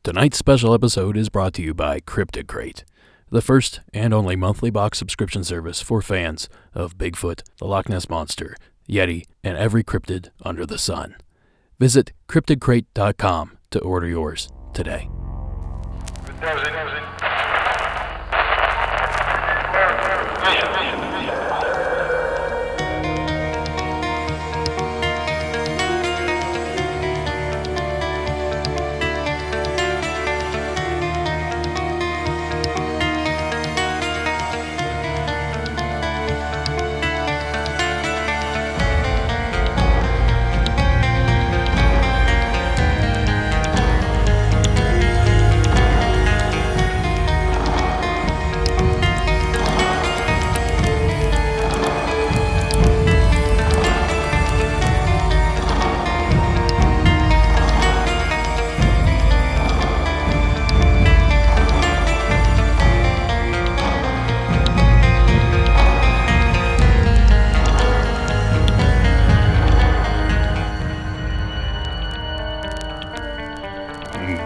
Tonight's special episode is brought to you by Cryptid Crate, the first and only monthly box subscription service for fans of Bigfoot, the Loch Ness Monster, Yeti, and every cryptid under the sun. Visit cryptidcrate.com to order yours today.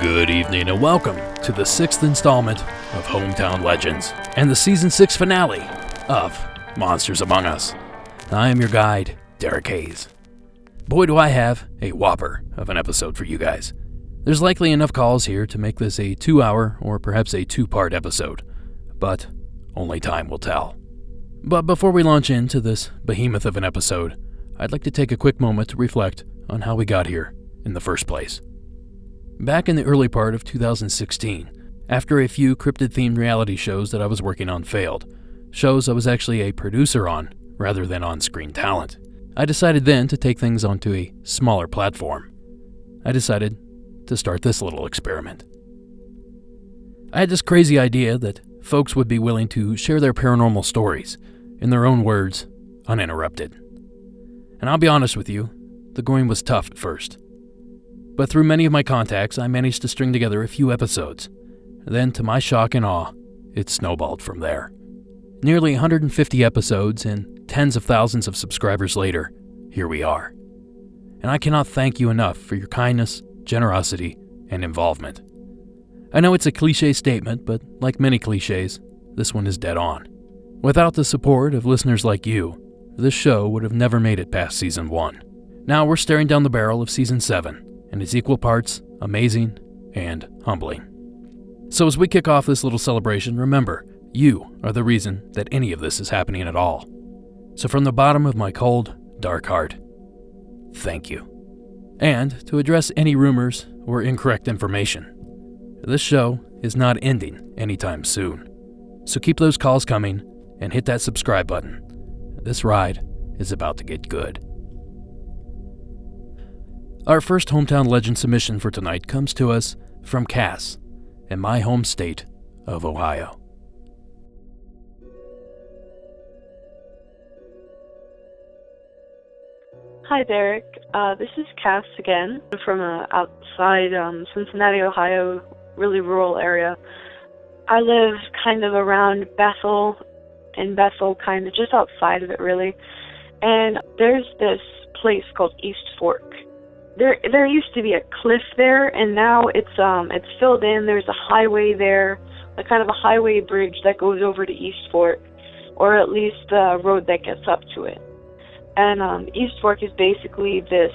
Good evening and welcome to the 6th installment of Hometown Legends and the Season 6 finale of Monsters Among Us. I am your guide, Derek Hayes. Boy, do I have a whopper of an episode for you guys. There's likely enough calls here to make this a 2-hour or perhaps a 2-part episode, but only time will tell. But before we launch into this behemoth of an episode, I'd like to take a quick moment to reflect on how we got here in the first place. Back in the early part of 2016, after a few cryptid-themed reality shows that I was working on failed, shows I was actually a producer on rather than on-screen talent, I decided then to take things onto a smaller platform. I decided to start this little experiment. I had this crazy idea that folks would be willing to share their paranormal stories, in their own words, uninterrupted. And I'll be honest with you, the going was tough at first. But through many of my contacts, I managed to string together a few episodes. Then, to my shock and awe, it snowballed from there. Nearly 150 episodes and tens of thousands of subscribers later, here we are. And I cannot thank you enough for your kindness, generosity, and involvement. I know it's a cliche statement, but like many cliches, this one is dead on. Without the support of listeners like you, this show would have never made it past Season 1. Now we're staring down the barrel of Season 7, and it's equal parts amazing and humbling. So as we kick off this little celebration, remember, you are the reason that any of this is happening at all. So from the bottom of my cold, dark heart, thank you. And to address any rumors or incorrect information, this show is not ending anytime soon. So keep those calls coming and hit that subscribe button. This ride is about to get good. Our first Hometown Legend submission for tonight comes to us from Cass in my home state of Ohio. Hi, Derek. This is Cass again from outside Cincinnati, Ohio, really rural area. I live kind of around Bethel, kind of just outside of it, really. And there's this place called East Fork. There used to be a cliff there, and now it's filled in. There's a highway there, a kind of a highway bridge that goes over to East Fork, or at least a road that gets up to it. And East Fork is basically this,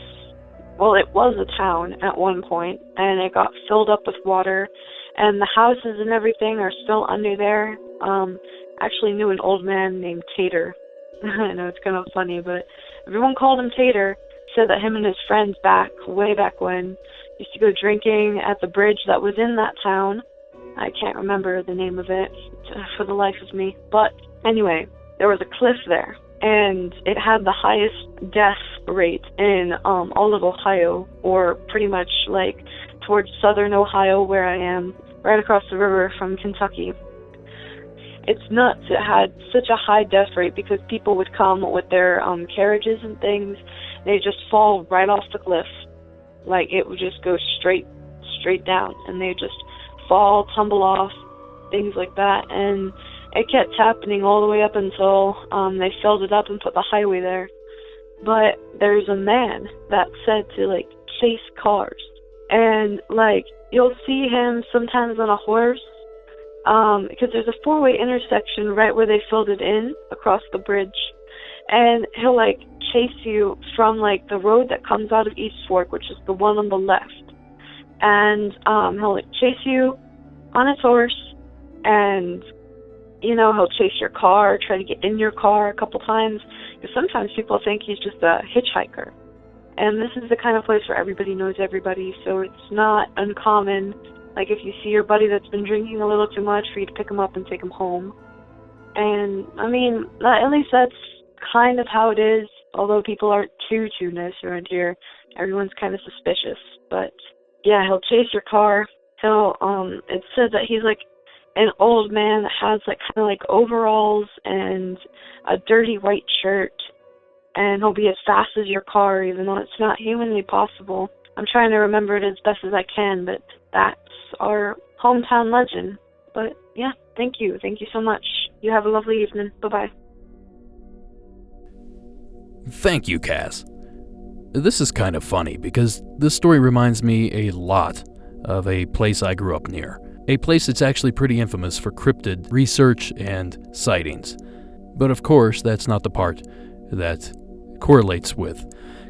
well, it was a town at one point, and it got filled up with water, and the houses and everything are still under there. Actually knew an old man named Tater. I know it's kind of funny, but everyone called him Tater. Said that him and his friends way back when, used to go drinking at the bridge that was in that town. I can't remember the name of it for the life of me. But anyway, there was a cliff there, and it had the highest death rate in all of Ohio, or pretty much like towards southern Ohio where I am, right across the river from Kentucky. It's nuts. It had such a high death rate because people would come with their carriages and things. They just fall right off the cliff. Like, it would just go straight down, and they just fall, tumble off, things like that. And it kept happening all the way up until they filled it up and put the highway there. But there's a man that said to, like, chase cars. And, like, you'll see him sometimes on a horse, because there's a four-way intersection right where they filled it in across the bridge. And he'll, like, chase you from, like, the road that comes out of East Fork, which is the one on the left. And he'll, like, chase you on his horse, and, you know, he'll chase your car, try to get in your car a couple times, because sometimes people think he's just a hitchhiker. And this is the kind of place where everybody knows everybody, so it's not uncommon, like, if you see your buddy that's been drinking a little too much, for you to pick him up and take him home. And, I mean, at least that's kind of how it is, although people aren't too nice around here. Everyone's kind of suspicious. But, yeah, he'll chase your car. It says that he's, like, an old man that has, like, kind of like overalls and a dirty white shirt. And he'll be as fast as your car, even though it's not humanly possible. I'm trying to remember it as best as I can, but that's our hometown legend. But, yeah, thank you. Thank you so much. You have a lovely evening. Bye-bye. Thank you, Cass. This is kind of funny because this story reminds me a lot of a place I grew up near. A place that's actually pretty infamous for cryptid research and sightings. But of course, that's not the part that correlates with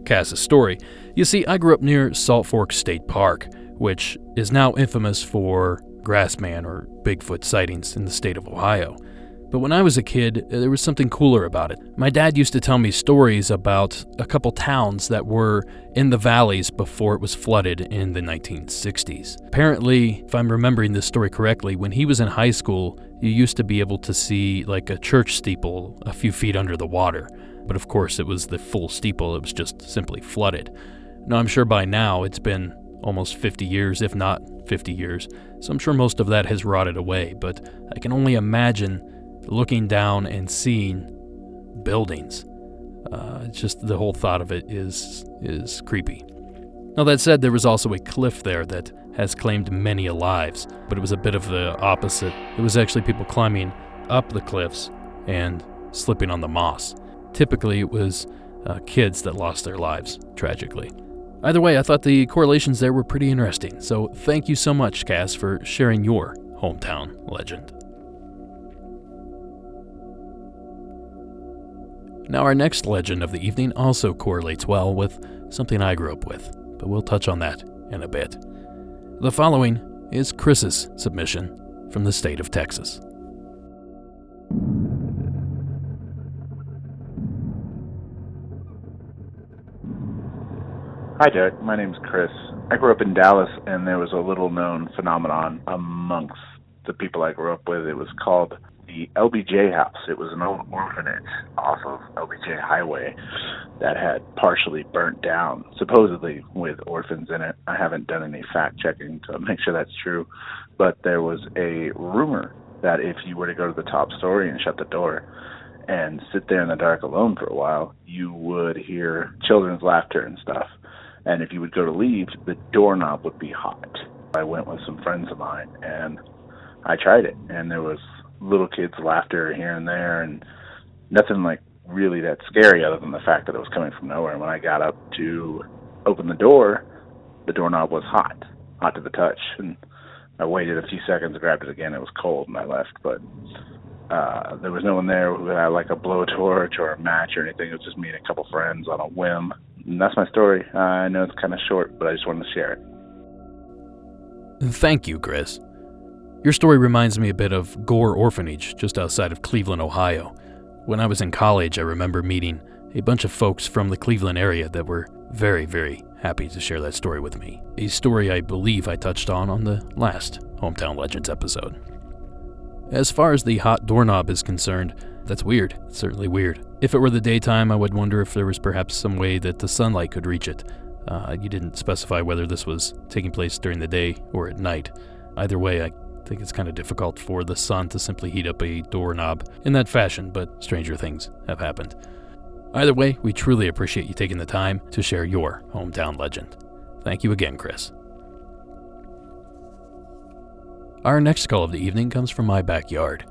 Cass's story. You see, I grew up near Salt Fork State Park, which is now infamous for Grassman or Bigfoot sightings in the state of Ohio. But when I was a kid, there was something cooler about it. My dad used to tell me stories about a couple towns that were in the valleys before it was flooded in the 1960s. Apparently, if I'm remembering this story correctly, when he was in high school, you used to be able to see like a church steeple a few feet under the water. But of course, it was the full steeple, it was just simply flooded. Now, I'm sure by now it's been almost 50 years, if not 50 years, so I'm sure most of that has rotted away, but I can only imagine looking down and seeing buildings. Just the whole thought of it is creepy. Now, that said, there was also a cliff there that has claimed many lives, but it was a bit of the opposite. It was actually people climbing up the cliffs and slipping on the moss. Typically, it was kids that lost their lives, tragically. Either way, I thought the correlations there were pretty interesting, so thank you so much, Cass, for sharing your hometown legend. Now, our next legend of the evening also correlates well with something I grew up with, but we'll touch on that in a bit. The following is Chris's submission from the state of Texas. Hi, Derek. My name's Chris. I grew up in Dallas, and there was a little-known phenomenon amongst the people I grew up with. It was called the LBJ House. It was an old orphanage off of LBJ Highway that had partially burnt down, supposedly with orphans in it. I haven't done any fact-checking to make sure that's true, but there was a rumor that if you were to go to the top story and shut the door and sit there in the dark alone for a while, you would hear children's laughter and stuff. And if you would go to leave, the doorknob would be hot. I went with some friends of mine, and I tried it, and there was little kids' laughter here and there, and nothing like really that scary other than the fact that it was coming from nowhere. And when I got up to open the doorknob was hot to the touch. And I waited a few seconds, grabbed it again, it was cold, and I left. But there was no one there who had like a blowtorch or a match or anything. It was just me and a couple friends on a whim. And that's my story. I know it's kind of short, but I just wanted to share it. Thank you, Chris. Your story reminds me a bit of Gore Orphanage, just outside of Cleveland, Ohio. When I was in college, I remember meeting a bunch of folks from the Cleveland area that were very, very happy to share that story with me. A story I believe I touched on the last Hometown Legends episode. As far as the hot doorknob is concerned, that's weird. It's certainly weird. If it were the daytime, I would wonder if there was perhaps some way that the sunlight could reach it. You didn't specify whether this was taking place during the day or at night. Either way, I think it's kind of difficult for the sun to simply heat up a doorknob in that fashion, but stranger things have happened. Either way, we truly appreciate you taking the time to share your hometown legend. Thank you again, Chris. Our next call of the evening comes from my backyard.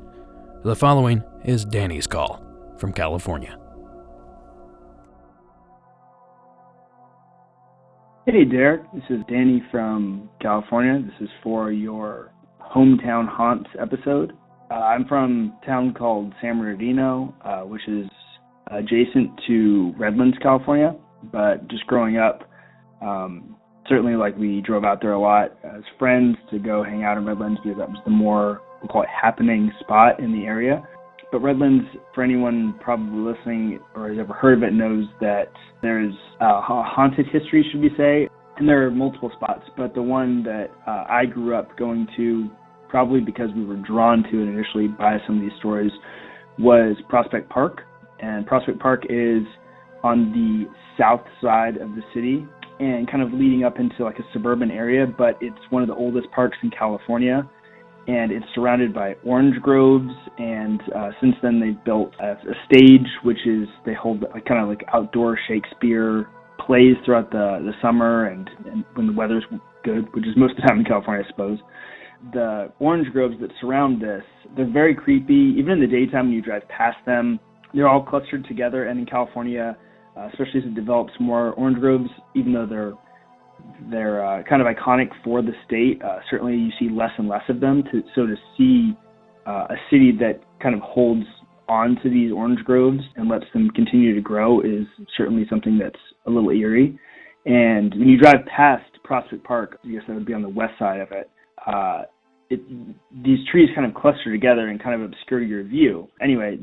The following is Danny's call from California. Hey, Derek. This is Danny from California. This is for your Hometown Haunts episode. I'm from a town called San Bernardino, which is adjacent to Redlands, California. But just growing up, certainly we drove out there a lot as friends to go hang out in Redlands because that was the more, we'll call it, happening spot in the area. But Redlands, for anyone probably listening or has ever heard of it, knows that there's a haunted history, should we say, and there are multiple spots. But the one that I grew up going to, probably because we were drawn to it initially by some of these stories, was Prospect Park. And Prospect Park is on the south side of the city and kind of leading up into a suburban area, but it's one of the oldest parks in California. And it's surrounded by orange groves, and since then they've built a stage, which is, they hold outdoor Shakespeare plays throughout the summer and when the weather's good, which is most of the time in California, I suppose. The orange groves that surround this, they're very creepy. Even in the daytime when you drive past them, they're all clustered together, and in California, especially as it develops more orange groves, even though they're kind of iconic for the state. Certainly you see less and less of them. So to see a city that kind of holds on to these orange groves and lets them continue to grow is certainly something that's a little eerie. And when you drive past Prospect Park, I guess that would be on the west side of it, these trees kind of cluster together and kind of obscure your view. Anyway,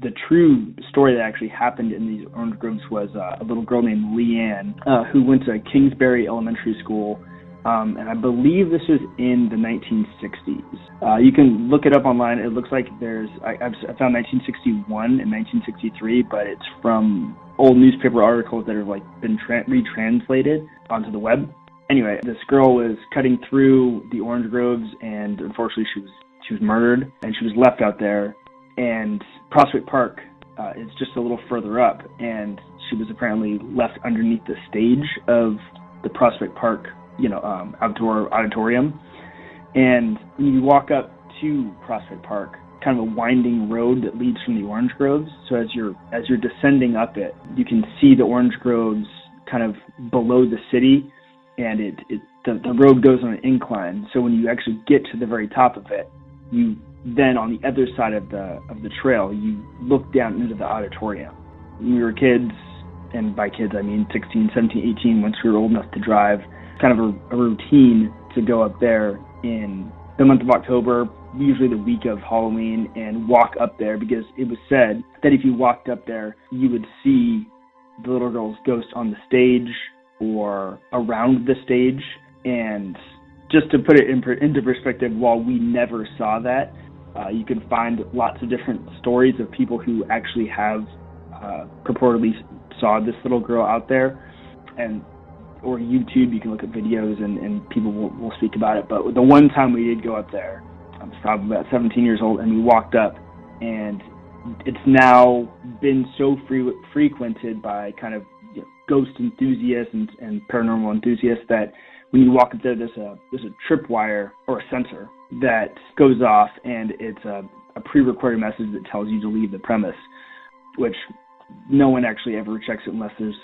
the true story that actually happened in these orange groves was a little girl named Leanne who went to Kingsbury Elementary School, and I believe this was in the 1960s. You can look it up online. It looks like I found 1961 and 1963, but it's from old newspaper articles that have been retranslated onto the web. Anyway, this girl was cutting through the orange groves, and unfortunately she was murdered, and she was left out there. And Prospect Park is just a little further up, and she was apparently left underneath the stage of the Prospect Park, outdoor auditorium. And when you walk up to Prospect Park, kind of a winding road that leads from the orange groves. So as you're descending up it, you can see the orange groves kind of below the city, and the road goes on an incline. So when you actually get to the very top of it, you then on the other side of the trail, you look down into the auditorium. When we were kids, and by kids I mean 16, 17, 18, once we were old enough to drive, kind of a routine to go up there in the month of October, usually the week of Halloween, and walk up there, because it was said that if you walked up there, you would see the little girl's ghost on the stage or around the stage. And just to put it into perspective, while we never saw that, you can find lots of different stories of people who actually have purportedly saw this little girl out there, or YouTube, you can look at videos and people will speak about it. But the one time we did go up there, I was probably about 17 years old, and we walked up, and it's now been so frequented by kind of ghost enthusiasts and paranormal enthusiasts that when you walk up there, there's a tripwire or a sensor that goes off, and it's a pre-recorded message that tells you to leave the premise, which no one actually ever checks it unless there's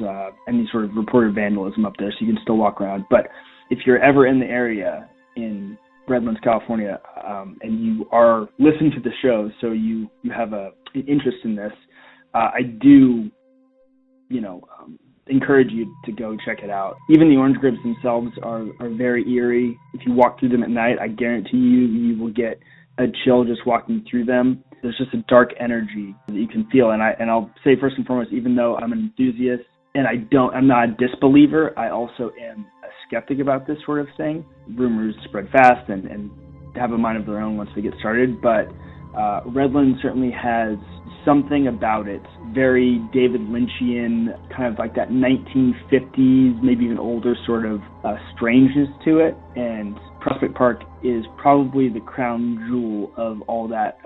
any sort of reported vandalism up there, so you can still walk around. But if you're ever in the area in Redlands, California, and you are listening to the show, so you have an interest in this, I do, encourage you to go check it out. Even the orange groves themselves are very eerie. If you walk through them at night, I guarantee you will get a chill just walking through them. There's just a dark energy that you can feel. And I'll say first and foremost, even though I'm an enthusiast and I'm not a disbeliever, I also am a skeptic about this sort of thing. Rumors spread fast and have a mind of their own once they get started. But Redlands certainly has something about it, very David Lynchian, kind of like that 1950s, maybe even older sort of strangeness to it. And Prospect Park is probably the crown jewel of all that,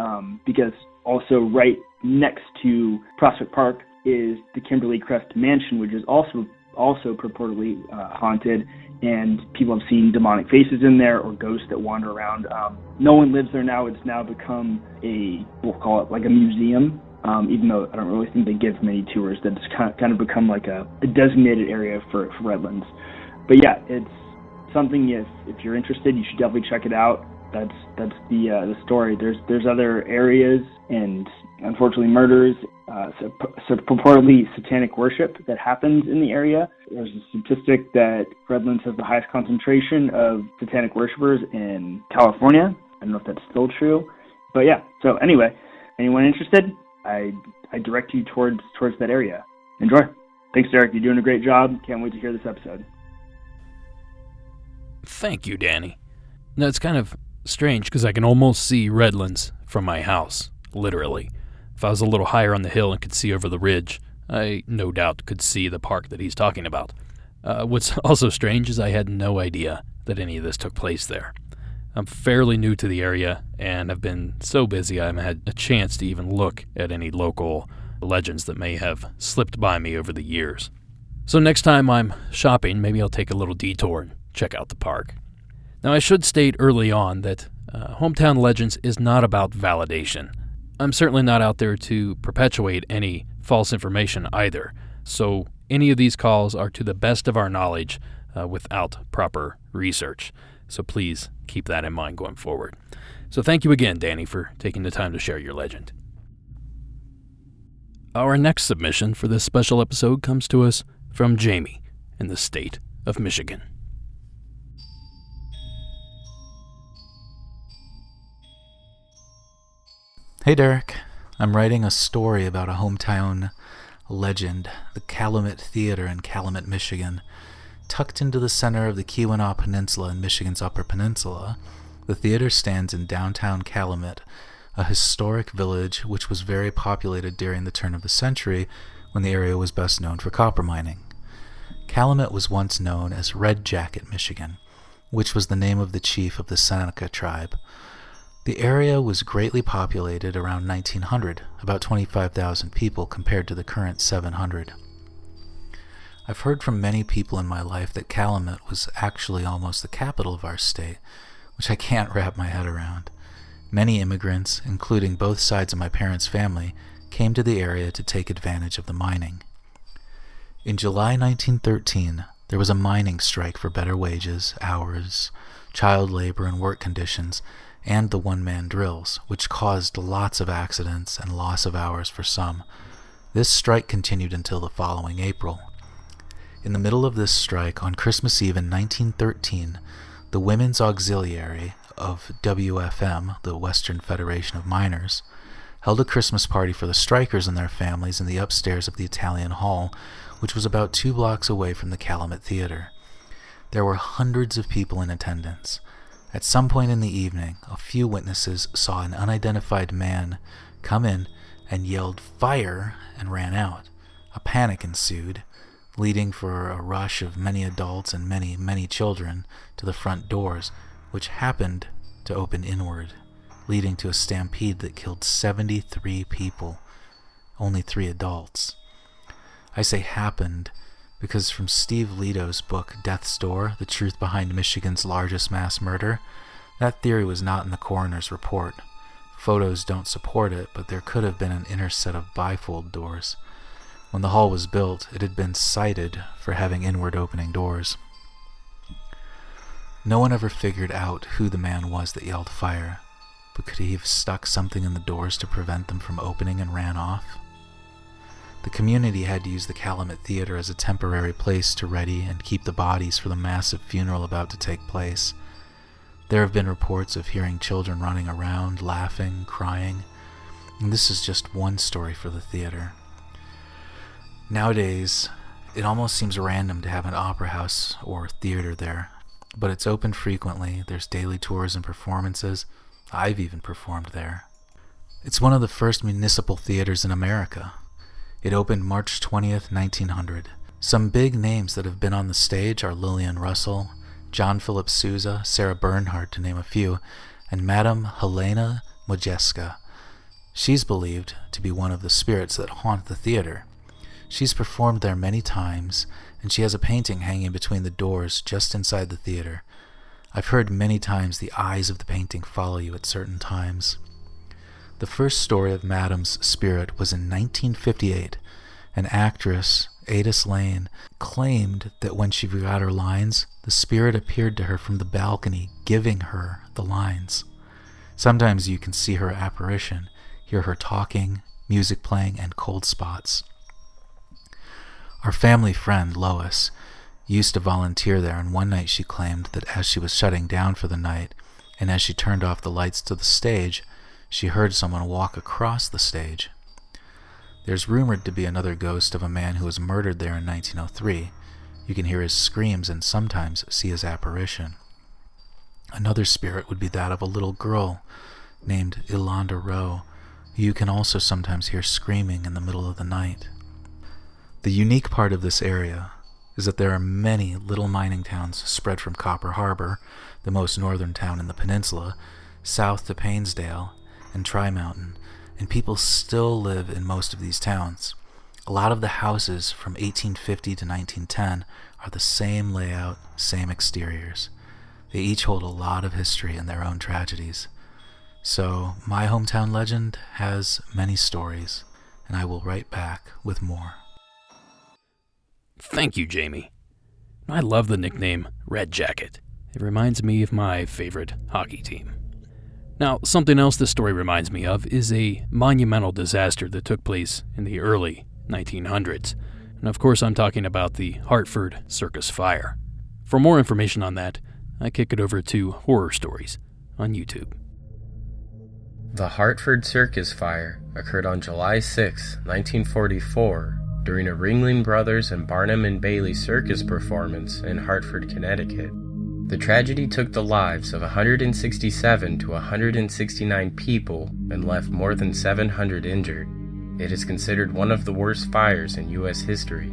because also right next to Prospect Park is the Kimberly Crest Mansion, which is also purportedly haunted, and people have seen demonic faces in there or ghosts that wander around. No one lives there now. It's now become we'll call it like a museum, even though I don't really think they give many tours. That's kind of become like a designated area for Redlands. But yeah, it's something if you're interested, you should definitely check it out. That's the story. There's other areas and unfortunately murders, so purportedly satanic worship that happens in the area. There's a statistic that Redlands has the highest concentration of satanic worshipers in California. I don't know if that's still true, but yeah. So anyway, anyone interested, I direct you towards that area. Enjoy. Thanks, Derek. You're doing a great job. Can't wait to hear this episode. Thank you, Danny. Now, it's kind of strange because I can almost see Redlands from my house, literally. If I was a little higher on the hill and could see over the ridge, I no doubt could see the park that he's talking about. What's also strange is I had no idea that any of this took place there. I'm fairly new to the area, and I've been so busy I haven't had a chance to even look at any local legends that may have slipped by me over the years. So next time I'm shopping, maybe I'll take a little detour and check out the park. Now, I should state early on that Hometown Legends is not about validation. I'm certainly not out there to perpetuate any false information either, so any of these calls are to the best of our knowledge without proper research. So please keep that in mind going forward. So thank you again, Danny, for taking the time to share your legend. Our next submission for this special episode comes to us from Jamie in the state of Michigan. Hey Derek, I'm writing a story about a hometown legend, the Calumet Theatre in Calumet, Michigan. Tucked into the center of the Keweenaw Peninsula in Michigan's Upper Peninsula, the theater stands in downtown Calumet, a historic village which was very populated during the turn of the century when the area was best known for copper mining. Calumet was once known as Red Jacket, Michigan, which was the name of the chief of the Seneca tribe. The area was greatly populated around 1900, about 25,000 people compared to the current 700. I've heard from many people in my life that Calumet was actually almost the capital of our state, which I can't wrap my head around. Many immigrants, including both sides of my parents' family, came to the area to take advantage of the mining. In July 1913, there was a mining strike for better wages, hours, child labor, and work conditions, and the one-man drills, which caused lots of accidents and loss of hours for some. This strike continued until the following April. In the middle of this strike, on Christmas Eve in 1913, the Women's Auxiliary of WFM, the Western Federation of Miners, held a Christmas party for the strikers and their families in the upstairs of the Italian Hall, which was about 2 blocks away from the Calumet Theatre. There were hundreds of people in attendance. At some point in the evening, a few witnesses saw an unidentified man come in and yelled "fire" and ran out. A panic ensued, leading for a rush of many adults and many, many children to the front doors, which happened to open inward, leading to a stampede that killed 73 people, only 3 adults. I say happened because from Steve Leto's book Death's Door, The Truth Behind Michigan's Largest Mass Murder, that theory was not in the coroner's report. Photos don't support it, but there could have been an inner set of bifold doors. When the hall was built, it had been cited for having inward opening doors. No one ever figured out who the man was that yelled fire, but could he have stuck something in the doors to prevent them from opening and ran off? The community had to use the Calumet Theatre as a temporary place to ready and keep the bodies for the massive funeral about to take place. There have been reports of hearing children running around, laughing, crying, and this is just one story for the theater. Nowadays, it almost seems random to have an opera house or theater there, but it's open frequently. There's daily tours and performances. I've even performed there. It's one of the first municipal theaters in America. It opened March 20th, 1900. Some big names that have been on the stage are Lillian Russell, John Philip Sousa, Sarah Bernhardt, to name a few, and Madame Helena Modjeska. She's believed to be one of the spirits that haunt the theater. She's performed there many times, and she has a painting hanging between the doors just inside the theater. I've heard many times the eyes of the painting follow you at certain times. The first story of Madam's spirit was in 1958. An actress, Adis Lane, claimed that when she forgot her lines, the spirit appeared to her from the balcony, giving her the lines. Sometimes you can see her apparition, hear her talking, music playing, and cold spots. Our family friend, Lois, used to volunteer there, and one night she claimed that as she was shutting down for the night, and as she turned off the lights to the stage, she heard someone walk across the stage. There's rumored to be another ghost of a man who was murdered there in 1903. You can hear his screams and sometimes see his apparition. Another spirit would be that of a little girl named Ilonda Rowe, who you can also sometimes hear screaming in the middle of the night. The unique part of this area is that there are many little mining towns spread from Copper Harbor, the most northern town in the peninsula, south to Painesdale and Tri-Mountain, and people still live in most of these towns. A lot of the houses from 1850 to 1910 are the same layout, same exteriors. They each hold a lot of history and their own tragedies. So, my hometown legend has many stories, and I will write back with more. Thank you, Jamie. I love the nickname Red Jacket. It reminds me of my favorite hockey team. Now, something else this story reminds me of is a monumental disaster that took place in the early 1900s. And of course, I'm talking about the Hartford Circus Fire. For more information on that, I kick it over to Horror Stories on YouTube. The Hartford Circus Fire occurred on July 6, 1944, during a Ringling Brothers and Barnum and Bailey circus performance in Hartford, Connecticut. The tragedy took the lives of 167 to 169 people and left more than 700 injured. It is considered one of the worst fires in U.S. history.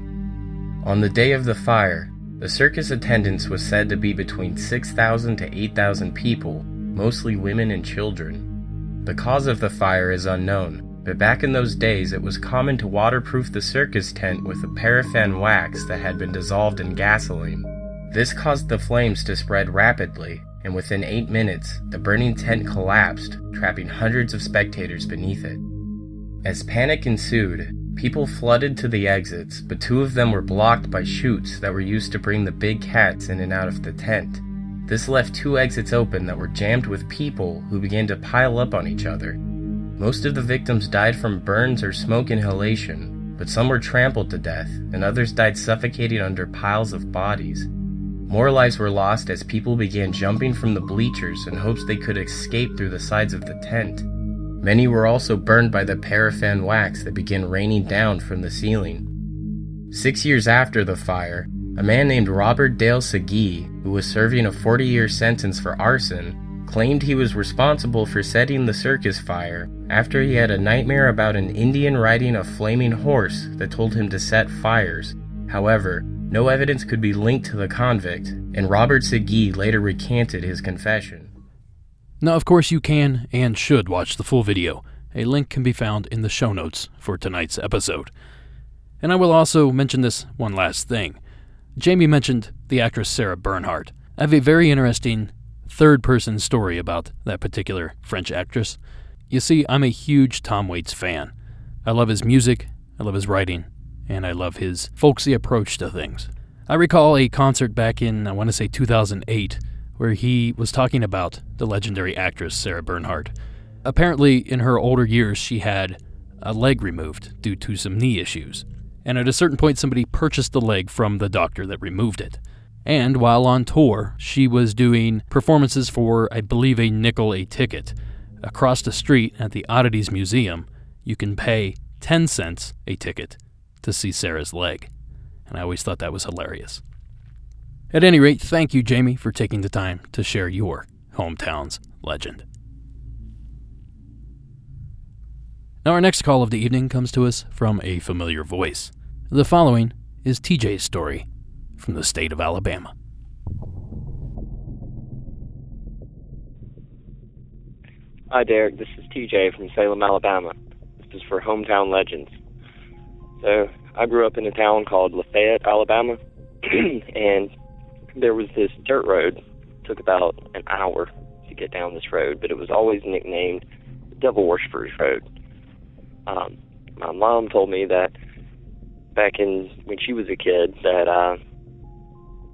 On the day of the fire, the circus attendance was said to be between 6,000 to 8,000 people, mostly women and children. The cause of the fire is unknown, but back in those days it was common to waterproof the circus tent with a paraffin wax that had been dissolved in gasoline. This caused the flames to spread rapidly, and within 8 minutes, the burning tent collapsed, trapping hundreds of spectators beneath it. As panic ensued, people flooded to the exits, but 2 of them were blocked by chutes that were used to bring the big cats in and out of the tent. This left 2 exits open that were jammed with people who began to pile up on each other. Most of the victims died from burns or smoke inhalation, but some were trampled to death, and others died suffocating under piles of bodies. More lives were lost as people began jumping from the bleachers in hopes they could escape through the sides of the tent. Many were also burned by the paraffin wax that began raining down from the ceiling. 6 years after the fire, a man named Robert Dale Segee, who was serving a 40-year sentence for arson, claimed he was responsible for setting the circus fire after he had a nightmare about an Indian riding a flaming horse that told him to set fires. However, no evidence could be linked to the convict, and Robert Segee later recanted his confession. Now, of course, you can and should watch the full video. A link can be found in the show notes for tonight's episode. And I will also mention this one last thing. Jamie mentioned the actress Sarah Bernhardt. I have a very interesting third-person story about that particular French actress. You see, I'm a huge Tom Waits fan. I love his music, I love his writing, and I love his folksy approach to things. I recall a concert back in, I want to say 2008, where he was talking about the legendary actress Sarah Bernhardt. Apparently, in her older years, she had a leg removed due to some knee issues. And at a certain point, somebody purchased the leg from the doctor that removed it. And while on tour, she was doing performances for, I believe, a nickel a ticket. Across the street at the Oddities Museum, you can pay 10 cents a ticket to see Sarah's leg. And I always thought that was hilarious. At any rate, thank you, Jamie, for taking the time to share your hometown's legend. Now, our next call of the evening comes to us from a familiar voice. The following is TJ's story from the state of Alabama. Hi, Derek. This is TJ from Salem, Alabama. This is for Hometown Legends. So, I grew up in a town called Lafayette, Alabama, and there was this dirt road. It took about an hour to get down this road, but it was always nicknamed Devil Worshippers Road. My mom told me that back when she was a kid that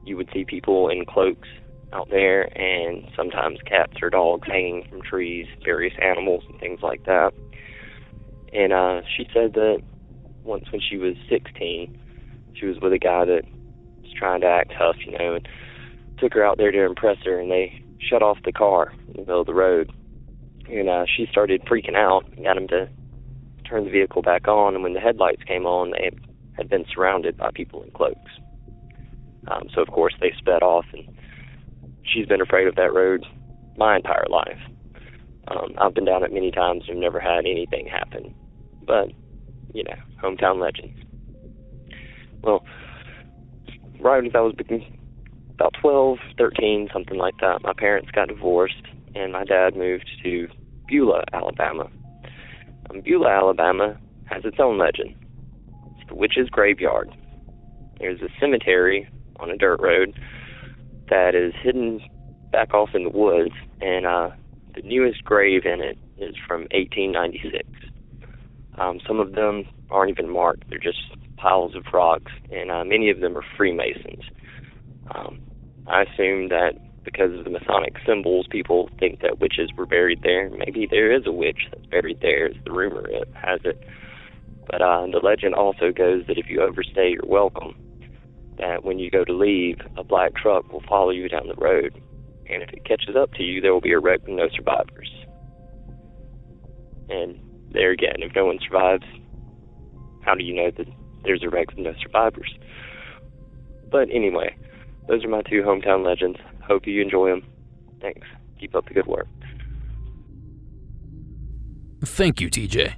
you would see people in cloaks out there, and sometimes cats or dogs hanging from trees, various animals and things like that. And she said that once when she was 16, she was with a guy that was trying to act tough, and took her out there to impress her, and they shut off the car in the middle of the road. And she started freaking out and got him to turn the vehicle back on, and when the headlights came on, they had been surrounded by people in cloaks. So, of course, they sped off, and she's been afraid of that road my entire life. I've been down it many times and never had anything happen. But, hometown legends. Well, right as I was about 12, 13, something like that, my parents got divorced, and my dad moved to Beulah, Alabama. Beulah, Alabama has its own legend. It's the Witch's Graveyard. There's a cemetery on a dirt road that is hidden back off in the woods, and the newest grave in it is from 1896. Some of them aren't even marked. They're just piles of rocks, and many of them are Freemasons. I assume that because of the Masonic symbols, people think that witches were buried there. Maybe there is a witch that's buried there, as the rumor has it. But the legend also goes that if you overstay your welcome, that when you go to leave, a black truck will follow you down the road. And if it catches up to you, there will be a wreck with no survivors. And there again, if no one survives, how do you know that there's a wreck with no survivors? But anyway, those are my two hometown legends. Hope you enjoy them. Thanks. Keep up the good work. Thank you, TJ.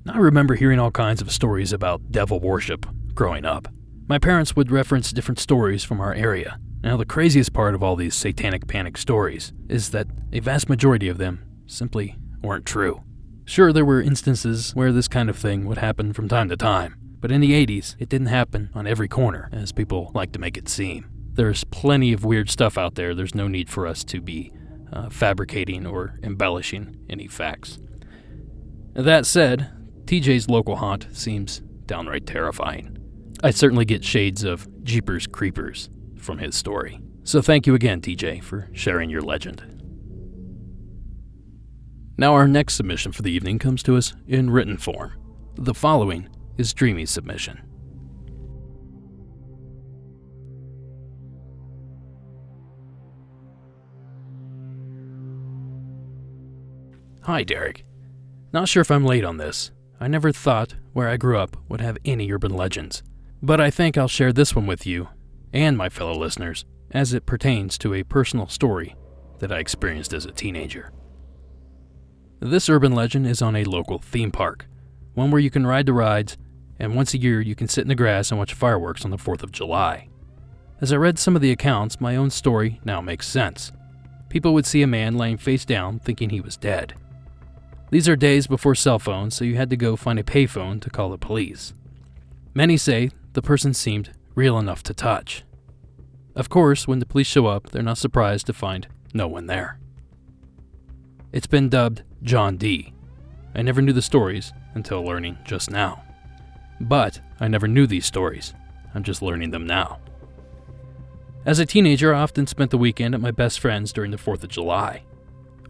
I remember hearing all kinds of stories about devil worship growing up. My parents would reference different stories from our area. Now, the craziest part of all these satanic panic stories is that a vast majority of them simply weren't true. Sure, there were instances where this kind of thing would happen from time to time, but in the 80s, it didn't happen on every corner, as people like to make it seem. There's plenty of weird stuff out there. There's no need for us to be fabricating or embellishing any facts. That said, TJ's local haunt seems downright terrifying. I certainly get shades of Jeepers Creepers from his story. So thank you again, TJ, for sharing your legend. Now our next submission for the evening comes to us in written form. The following is Dreamy's submission. Hi, Derek. Not sure if I'm late on this. I never thought where I grew up would have any urban legends, but I think I'll share this one with you and my fellow listeners as it pertains to a personal story that I experienced as a teenager. This urban legend is on a local theme park, one where you can ride the rides, and once a year you can sit in the grass and watch fireworks on the 4th of July. As I read some of the accounts, my own story now makes sense. People would see a man laying face down thinking he was dead. These are days before cell phones, so you had to go find a payphone to call the police. Many say the person seemed real enough to touch. Of course, when the police show up, they're not surprised to find no one there. It's been dubbed John D. I never knew the stories until learning just now. But I never knew these stories. I'm just learning them now. As a teenager, I often spent the weekend at my best friend's during the 4th of July.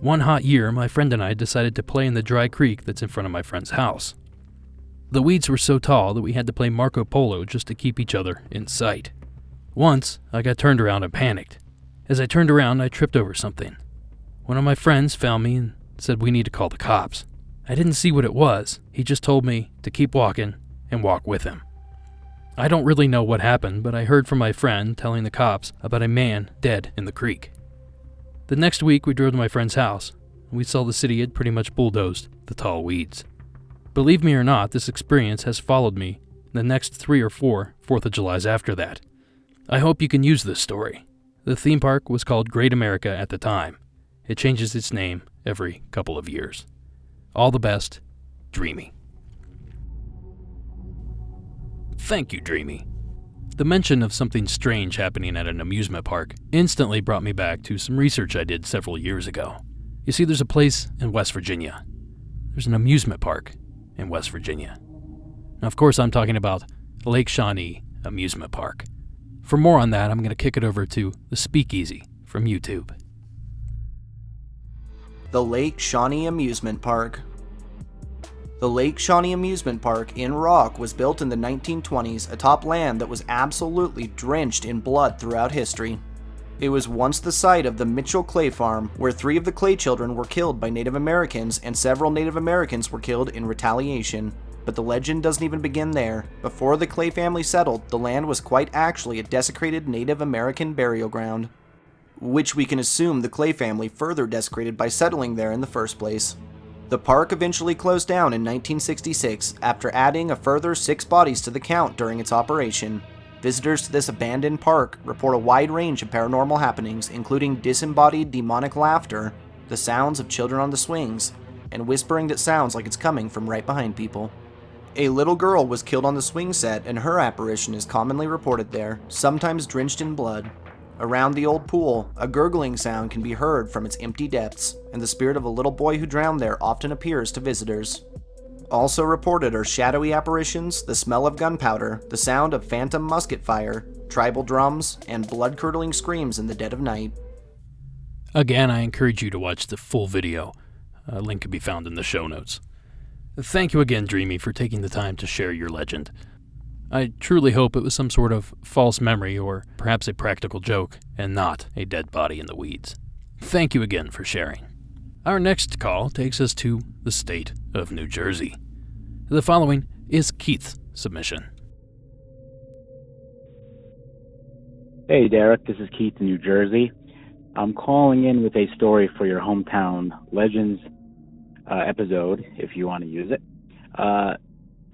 One hot year, my friend and I decided to play in the dry creek that's in front of my friend's house. The weeds were so tall that we had to play Marco Polo just to keep each other in sight. Once, I got turned around and panicked. As I turned around, I tripped over something. One of my friends found me and said we need to call the cops. I didn't see what it was. He just told me to keep walking and walk with him. I don't really know what happened, but I heard from my friend telling the cops about a man dead in the creek. The next week, we drove to my friend's house, and we saw the city had pretty much bulldozed the tall weeds. Believe me or not, this experience has followed me the next 3 or 4 4th of Julys after that. I hope you can use this story. The theme park was called Great America at the time. It changes its name every couple of years. All the best, Dreamy. Thank you, Dreamy. The mention of something strange happening at an amusement park instantly brought me back to some research I did several years ago. You see, there's a place in West Virginia. there's an amusement park in West Virginia. Now, of course, I'm talking about Lake Shawnee Amusement Park. For more on that, I'm going to kick it over to the Speakeasy from YouTube. The Lake Shawnee Amusement Park. The Lake Shawnee Amusement Park in Rock was built in the 1920s atop land that was absolutely drenched in blood throughout history. It was once the site of the Mitchell Clay Farm, where 3 of the Clay children were killed by Native Americans and several Native Americans were killed in retaliation. But the legend doesn't even begin there. Before the Clay family settled, the land was quite actually a desecrated Native American burial ground, which we can assume the Clay family further desecrated by settling there in the first place. The park eventually closed down in 1966 after adding a further 6 bodies to the count during its operation. Visitors to this abandoned park report a wide range of paranormal happenings, including disembodied demonic laughter, the sounds of children on the swings, and whispering that sounds like it's coming from right behind people. A little girl was killed on the swing set, and her apparition is commonly reported there, sometimes drenched in blood. Around the old pool, a gurgling sound can be heard from its empty depths, and the spirit of a little boy who drowned there often appears to visitors. Also reported are shadowy apparitions, the smell of gunpowder, the sound of phantom musket fire, tribal drums, and blood-curdling screams in the dead of night. Again, I encourage you to watch the full video. A link can be found in the show notes. Thank you again, Dreamy, for taking the time to share your legend. I truly hope it was some sort of false memory or perhaps a practical joke and not a dead body in the weeds. Thank you again for sharing. Our next call takes us to the state of New Jersey. The following is Keith's submission. Hey Derek, this is Keith in New Jersey. I'm calling in with a story for your Hometown Legends episode, if you want to use it.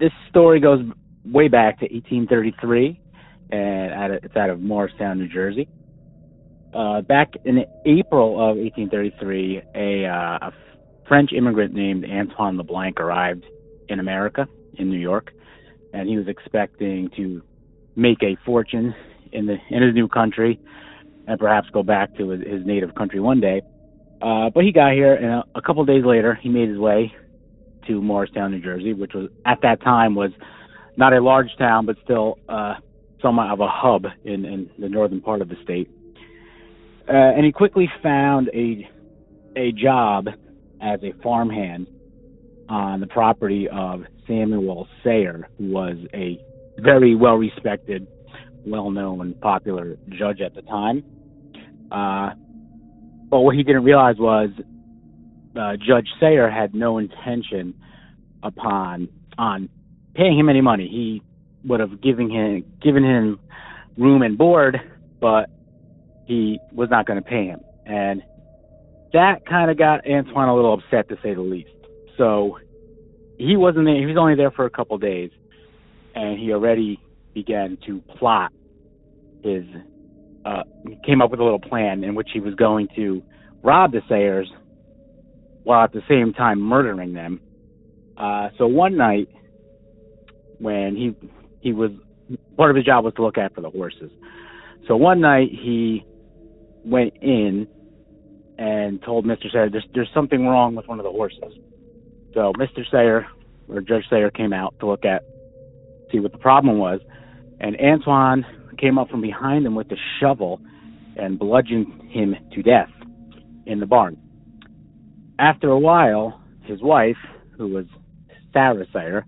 This story goes way back to 1833, and it's out of Morristown, New Jersey. Back in April of 1833, a French immigrant named Antoine LeBlanc arrived in America, in New York, and he was expecting to make a fortune in his new country and perhaps go back to his native country one day. But he got here, and a couple of days later, he made his way to Morristown, New Jersey, which was at that time was not a large town, but still somewhat of a hub in the northern part of the state. And he quickly found a job as a farmhand on the property of Samuel Sayer, who was a very well-respected, well-known, popular judge at the time. But what he didn't realize was Judge Sayer had no intention on paying him any money. He would have given him room and board, but he was not going to pay him. And that kind of got Antoine a little upset, to say the least. So he wasn't there. He was only there for a couple days, and he already began to plot he came up with a little plan in which he was going to rob the Sayers while at the same time murdering them. So one night, when he was, part of his job was to look after the horses. So one night he went in and told Mr. Sayer, there's something wrong with one of the horses. So Mr. Sayer, or Judge Sayer, came out to see what the problem was, and Antoine came up from behind him with a shovel and bludgeoned him to death in the barn. After a while, his wife, who was Sarah Sayer,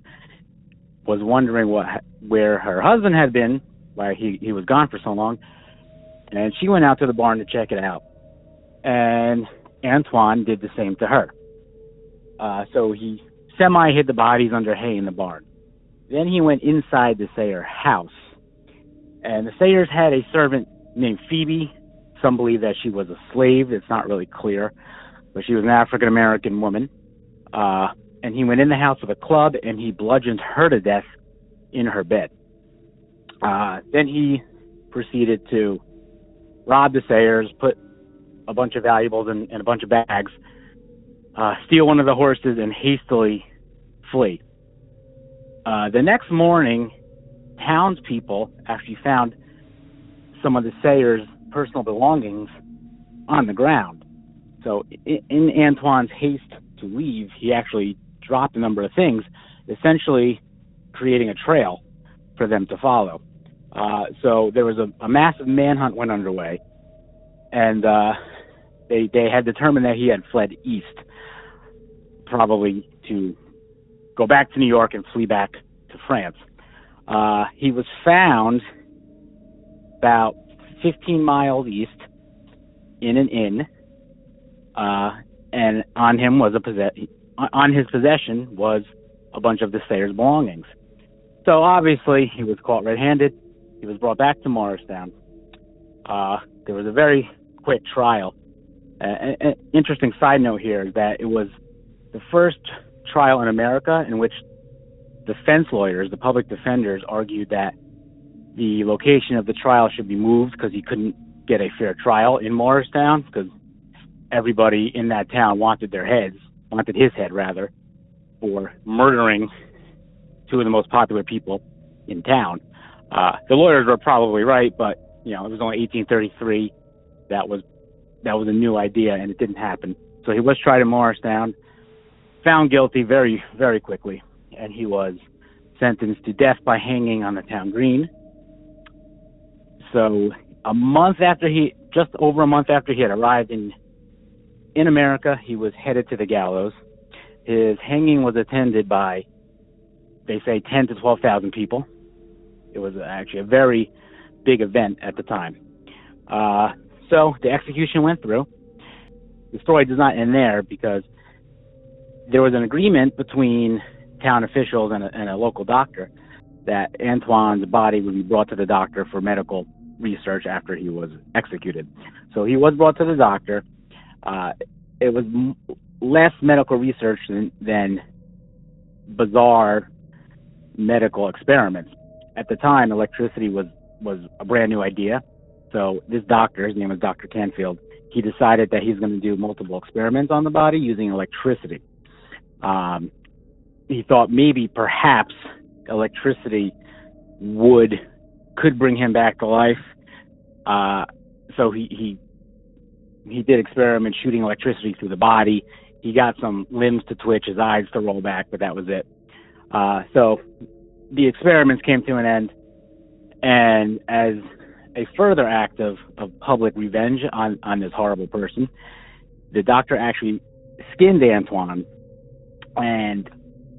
was wondering where her husband had been, why he was gone for so long, and she went out to the barn to check it out. And Antoine did the same to her. So he hid the bodies under hay in the barn. Then he went inside the Sayer house. And the Sayers had a servant named Phoebe. Some believe that she was a slave. It's not really clear. But she was an African-American woman. And he went in the house with a club, and he bludgeoned her to death in her bed. Then he proceeded to rob the Sayers, put a bunch of valuables in a bunch of bags, steal one of the horses, and hastily flee. The next morning, townspeople actually found some of the Sayers' personal belongings on the ground. So in Antoine's haste to leave, he actually dropped a number of things, essentially creating a trail for them to follow. So there was a massive manhunt went underway, and they had determined that he had fled east, probably to go back to New York and flee back to France. He was found about 15 miles east in an inn, and on him was on his possession was a bunch of the Sayers' belongings. So obviously he was caught red-handed. He was brought back to Morristown. There was a very quick trial. An interesting side note here is that it was the first trial in America in which defense lawyers, the public defenders, argued that the location of the trial should be moved because he couldn't get a fair trial in Morristown, because everybody in that town wanted his head rather, for murdering two of the most popular people in town. The lawyers were probably right, but it was only 1833. That was a new idea, and it didn't happen. So he was tried in Morristown, found guilty very, very quickly, and he was sentenced to death by hanging on the town green. So just over a month after he had arrived in America, he was headed to the gallows. His hanging was attended by, they say, 10 to 12,000 people. It was actually a very big event at the time. So the execution went through. The story does not end there, because there was an agreement between town officials and a local doctor that Antoine's body would be brought to the doctor for medical research after he was executed. So he was brought to the doctor. It was less medical research than bizarre medical experiments. At the time, electricity was a brand new idea. So this doctor, his name was Dr. Canfield, he decided that he's going to do multiple experiments on the body using electricity. He thought perhaps electricity could bring him back to life. So he did experiments shooting electricity through the body. He got some limbs to twitch, his eyes to roll back, but that was it. So the experiments came to an end, and as a further act of public revenge on this horrible person, the doctor actually skinned Antoine, and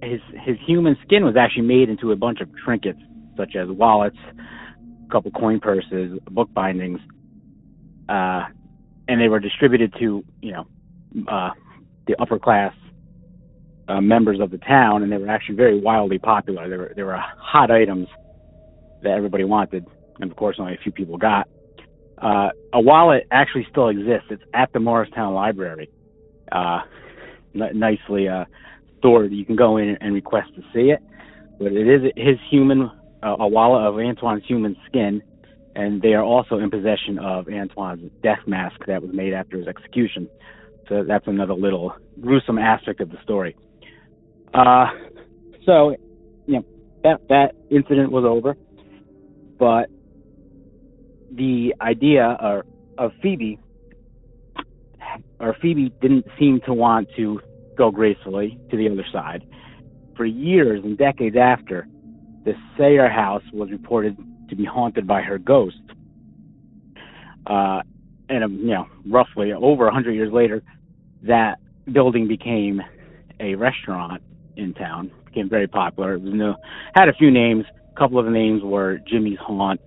his human skin was actually made into a bunch of trinkets, such as wallets, a couple coin purses, book bindings, and they were distributed to the upper class members of the town, and they were actually very wildly popular. They were hot items that everybody wanted, and of course only a few people got. A wallet actually still exists. It's at the Morristown Library, nicely stored. You can go in and request to see it, but it is his a wallet of Antoine's human skin, and they are also in possession of Antoine's death mask that was made after his execution. So that's another little gruesome aspect of the story. So that incident was over, but the idea of Phoebe didn't seem to want to go gracefully to the other side. For years and decades after, the Sayer house was reported to be haunted by her ghost. And roughly over 100 years later, that building became a restaurant in town. Became very popular. It was had a few names. A couple of the names were Jimmy's Haunt.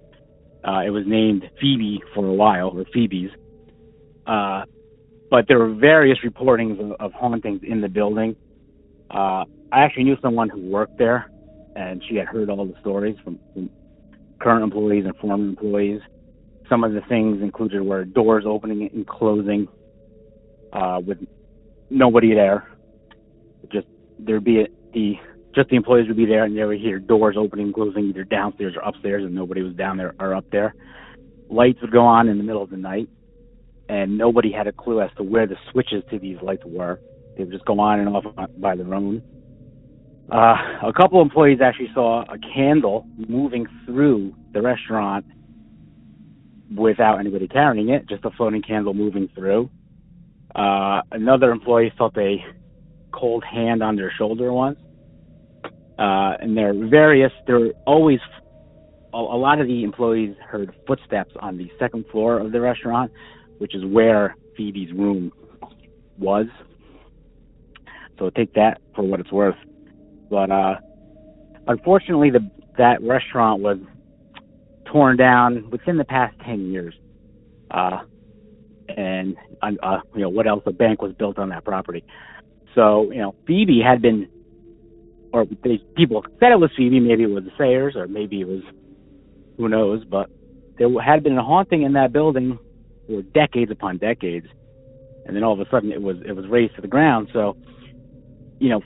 It was named Phoebe for a while, or Phoebe's. But there were various reportings of hauntings in the building. I actually knew someone who worked there, and she had heard all the stories from current employees and former employees. Some of the things included were doors opening and closing with nobody there. There'd be the employees would be there, and they would hear doors opening and closing either downstairs or upstairs, and nobody was down there or up there. Lights would go on in the middle of the night, and nobody had a clue as to where the switches to these lights were. They would just go on and off by their own. A couple employees actually saw a candle moving through the restaurant without anybody carrying it, just a floating candle moving through. Another employee felt a cold hand on their shoulder once. And there were always, a lot of the employees heard footsteps on the second floor of the restaurant, which is where Phoebe's room was. So take that for what it's worth. But unfortunately, that restaurant was torn down within the past 10 years. And what else? A bank was built on that property. So, Phoebe had been, or people said it was Phoebe, maybe it was the Sayers, or maybe it was, who knows, but there had been a haunting in that building for decades upon decades. And then all of a sudden it was razed to the ground. So,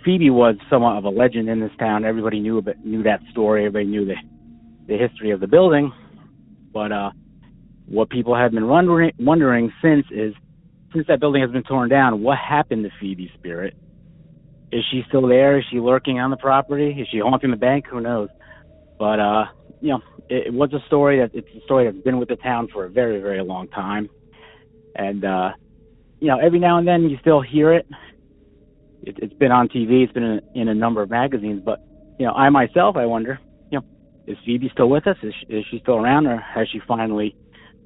Phoebe was somewhat of a legend in this town. Everybody knew that story. Everybody knew the history of the building. But what people have been wondering since that building has been torn down, what happened to Phoebe's spirit? Is she still there? Is she lurking on the property? Is she haunting the bank? Who knows? But it was a story it's a story that's been with the town for a very, very long time. And every now and then you still hear it. It's been on TV. It's been in a number of magazines. But I myself, I wonder, is Phoebe still with us? Is she still around, or has she finally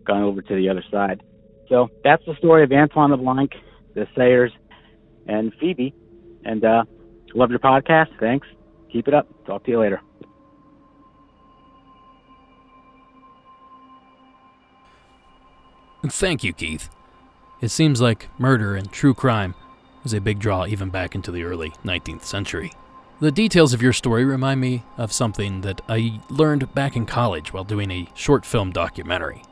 gone over to the other side? So that's the story of Antoine LeBlanc, the Sayers, and Phoebe. And love your podcast. Thanks. Keep it up. Talk to you later. Thank you, Keith. It seems like murder and true crime was a big draw even back into the early 19th century. The details of your story remind me of something that I learned back in college while doing a short film documentary.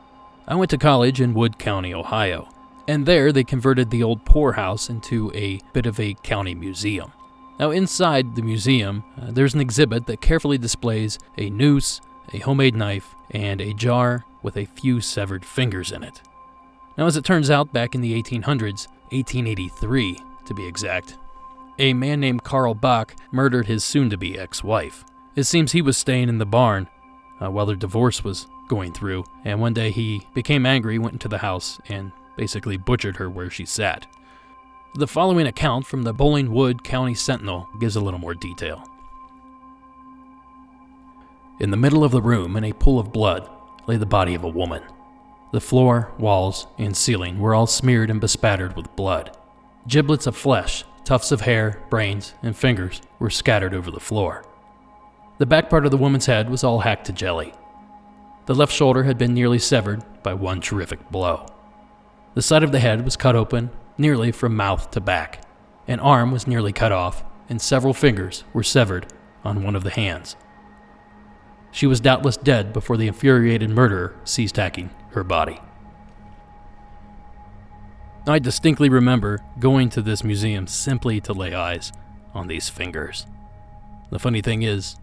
I went to college in Wood County, Ohio, and there they converted the old poorhouse into a bit of a county museum. Now inside the museum, there's an exhibit that carefully displays a noose, a homemade knife, and a jar with a few severed fingers in it. Now as it turns out, back in the 1800s, 1883 to be exact, a man named Carl Bach murdered his soon-to-be ex-wife. It seems he was staying in the barn while their divorce was going through, and one day he became angry, went into the house, and basically butchered her where she sat. The following account from the Bolinwood County Sentinel gives a little more detail. In the middle of the room, in a pool of blood, lay the body of a woman. The floor, walls, and ceiling were all smeared and bespattered with blood. Giblets of flesh, tufts of hair, brains, and fingers were scattered over the floor. The back part of the woman's head was all hacked to jelly. The left shoulder had been nearly severed by one terrific blow. The side of the head was cut open, nearly from mouth to back. An arm was nearly cut off, and several fingers were severed on one of the hands. She was doubtless dead before the infuriated murderer ceased hacking her body. I distinctly remember going to this museum simply to lay eyes on these fingers. The funny thing is,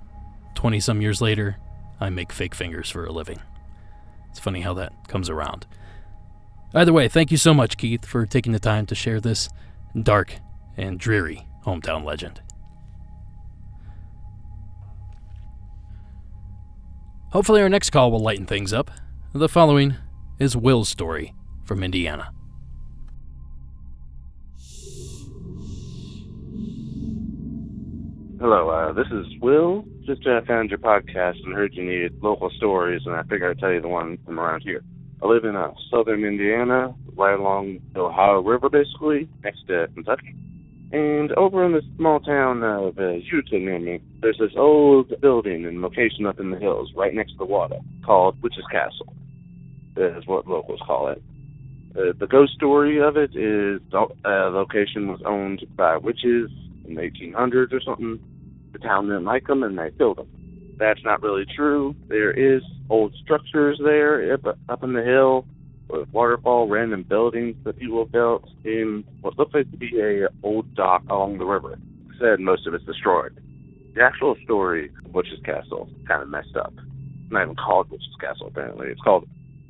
20-some years later, I make fake fingers for a living. It's funny how that comes around. Either way, thank you so much, Keith, for taking the time to share this dark and dreary hometown legend. Hopefully our next call will lighten things up. The following is Will's story from Indiana. Hello, this is Will. Just found your podcast and heard you needed local stories, and I figured I'd tell you the one from around here. I live in southern Indiana, right along the Ohio River, basically, next to Kentucky. And over in this small town of Utah near me, there's this old building and location up in the hills, right next to the water, called Witch's Castle, is what locals call it. The ghost story of it is the location was owned by witches in the 1800s or something. The town didn't like them, and they killed them. That's not really true. There is old structures there up in the hill, with waterfall, random buildings that people built in what looks like to be a old dock along the river. Said most of it's destroyed. The actual story of Witch's Castle kind of messed up. It's not even called Witch's Castle, apparently. It's called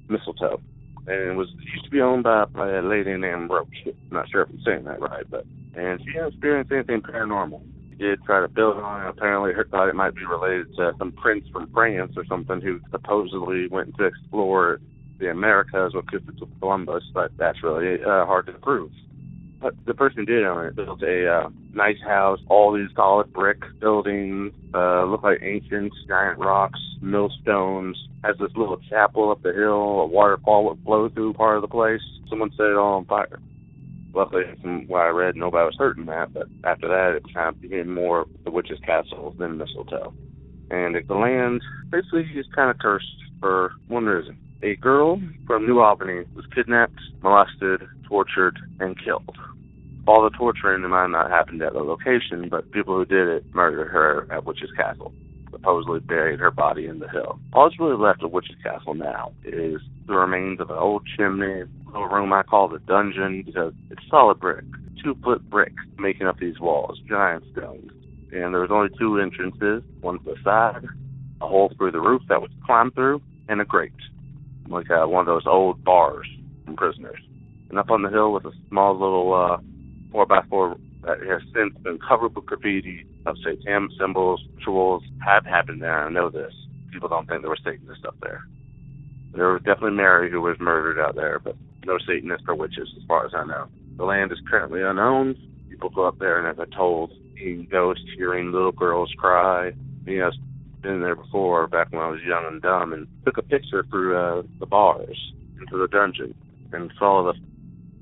Mistletoe. And it used to be owned by a lady named Roach. I'm not sure if I'm saying that right, and she didn't experience anything paranormal. She did try to build on it. Apparently, her thought it might be related to some prince from France or something who supposedly went to explore the Americas with Christopher Columbus, but that's really hard to prove. the person who did own it built a nice house, all these solid brick buildings, look like ancient giant rocks, millstones, has this little chapel up the hill, a waterfall would flow through part of the place. Someone set it all on fire. Luckily, from what I read, nobody was hurt in that, but after that, it kind of became more the witch's castle than mistletoe. And the land basically is kind of cursed for one reason. A girl from New Albany was kidnapped, molested, tortured, and killed. All the torturing might not have happened at the location, but people who did it murdered her at Witch's Castle, supposedly buried her body in the hill. All that's really left of Witch's Castle now is the remains of an old chimney, a little room I call the dungeon, because it's solid brick, 2-foot brick making up these walls, giant stones. And there was only 2 entrances, one to the side, a hole through the roof that was climbed through, and a grate, like one of those old bars from prisoners. And up on the hill was a small little 4x4 that has since been covered with graffiti of satanic symbols, rituals have happened there. I know this. People don't think there were Satanists up there. There was definitely Mary who was murdered out there, but no Satanists or witches as far as I know. The land is currently unowned. People go up there and, as I told, seeing ghosts, hearing little girls cry. You know, I've been there before back when I was young and dumb, and took a picture through the bars into the dungeon and saw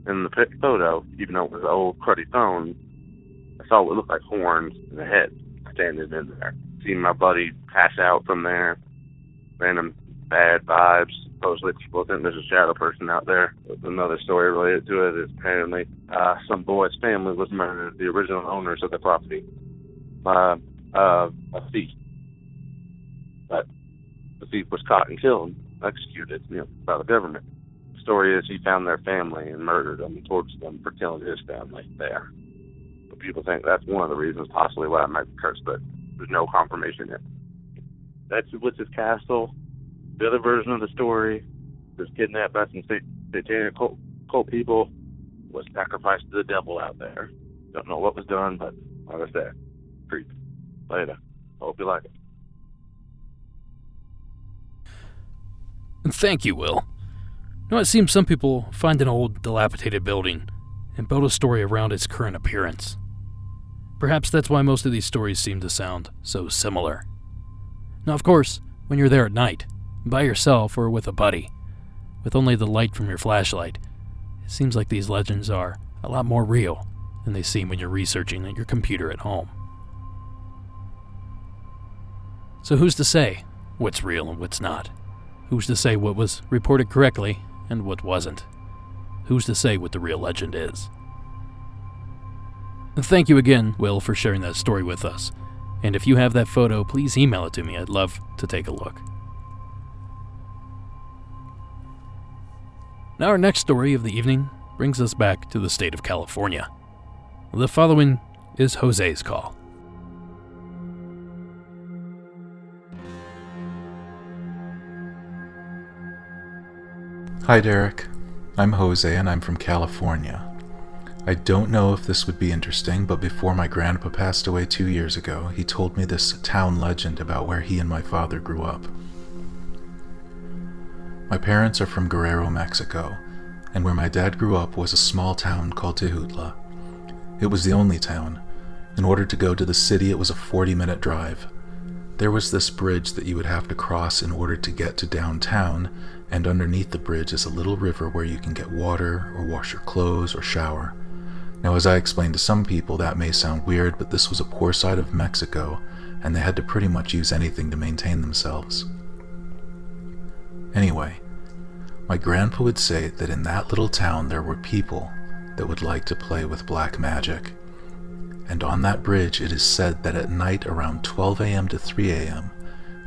in the photo, even though it was an old cruddy phone, I saw what looked like horns and a head standing in there. Seeing my buddy pass out from there, random bad vibes. Supposedly people think there's a shadow person out there. There's another story related to it is apparently some boy's family was murdered, the original owners of the property, by a thief. But the thief was caught and killed, executed, by the government. The story is he found their family and murdered them and tortured them for killing his family there. So people think that's one of the reasons possibly why it might be cursed, but there's no confirmation yet. That's Witch's Castle. The other version of the story was kidnapped by some satanic cult people, was sacrificed to the devil out there. Don't know what was done, but like I said, creepy. Later. Hope you like it. Thank you, Will. It seems some people find an old, dilapidated building and build a story around its current appearance. Perhaps that's why most of these stories seem to sound so similar. Now, of course, when you're there at night, by yourself or with a buddy, with only the light from your flashlight, it seems like these legends are a lot more real than they seem when you're researching at your computer at home. So who's to say what's real and what's not? Who's to say what was reported correctly and what wasn't? Who's to say what the real legend is? And thank you again, Will, for sharing that story with us. And if you have that photo, please email it to me. I'd love to take a look. Now our next story of the evening brings us back to the state of California. The following is Jose's call. Hi Derek, I'm Jose and I'm from California. I don't know if this would be interesting, but before my grandpa passed away 2 years ago, he told me this town legend about where he and my father grew up. My parents are from Guerrero, Mexico, and where my dad grew up was a small town called Tejutla. It was the only town. In order to go to the city, it was a 40-minute drive. There was this bridge that you would have to cross in order to get to downtown, and underneath the bridge is a little river where you can get water or wash your clothes or shower. Now, as I explained to some people, that may sound weird, but this was a poor side of Mexico, and they had to pretty much use anything to maintain themselves. Anyway, my grandpa would say that in that little town there were people that would like to play with black magic. And on that bridge it is said that at night around 12 a.m. to 3 a.m.,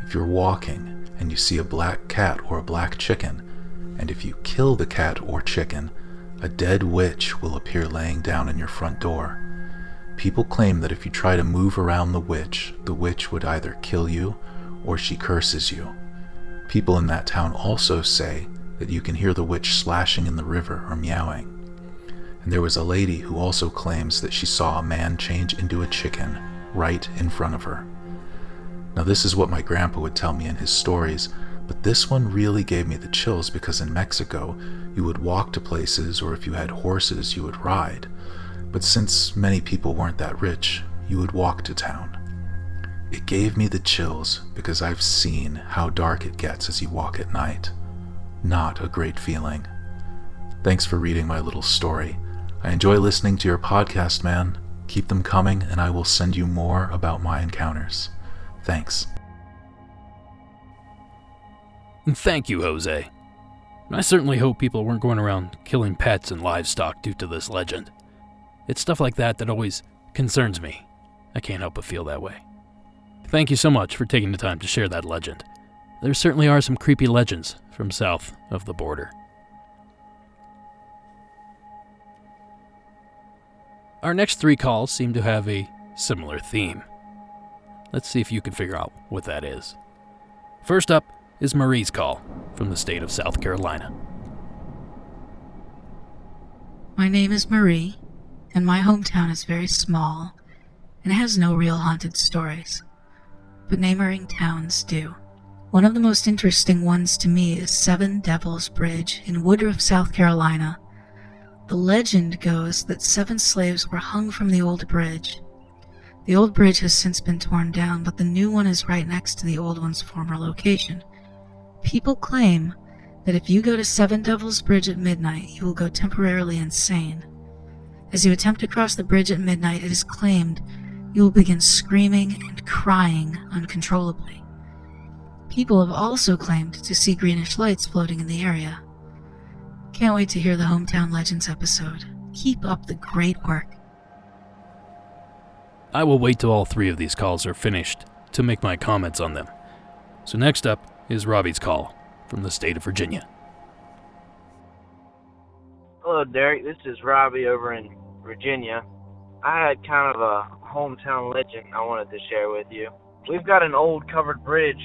if you're walking and you see a black cat or a black chicken, and if you kill the cat or chicken, a dead witch will appear laying down in your front door. People claim that if you try to move around the witch would either kill you or she curses you. People in that town also say that you can hear the witch slashing in the river or meowing. And there was a lady who also claims that she saw a man change into a chicken right in front of her. Now this is what my grandpa would tell me in his stories, but this one really gave me the chills because in Mexico, you would walk to places, or if you had horses, you would ride. But since many people weren't that rich, you would walk to town. It gave me the chills because I've seen how dark it gets as you walk at night. Not a great feeling. Thanks for reading my little story. I enjoy listening to your podcast, man. Keep them coming, and I will send you more about my encounters. Thanks. Thank you, Jose. I certainly hope people weren't going around killing pets and livestock due to this legend. It's stuff like that always concerns me. I can't help but feel that way. Thank you so much for taking the time to share that legend. There certainly are some creepy legends from south of the border. Our next 3 calls seem to have a similar theme. Let's see if you can figure out what that is. First up is Marie's call from the state of South Carolina. My name is Marie, and my hometown is very small and has no real haunted stories, but neighboring towns do. One of the most interesting ones to me is Seven Devils Bridge in Woodruff, South Carolina. The legend goes that 7 slaves were hung from the old bridge. The old bridge has since been torn down, but the new one is right next to the old one's former location. People claim that if you go to Seven Devils Bridge at midnight, you will go temporarily insane. As you attempt to cross the bridge at midnight, it is claimed you will begin screaming and crying uncontrollably. People have also claimed to see greenish lights floating in the area. Can't wait to hear the Hometown Legends episode. Keep up the great work. I will wait till all 3 of these calls are finished to make my comments on them. So next up is Robbie's call from the state of Virginia. Hello, Derek. This is Robbie over in Virginia. I had kind of a hometown legend I wanted to share with you. We've got an old covered bridge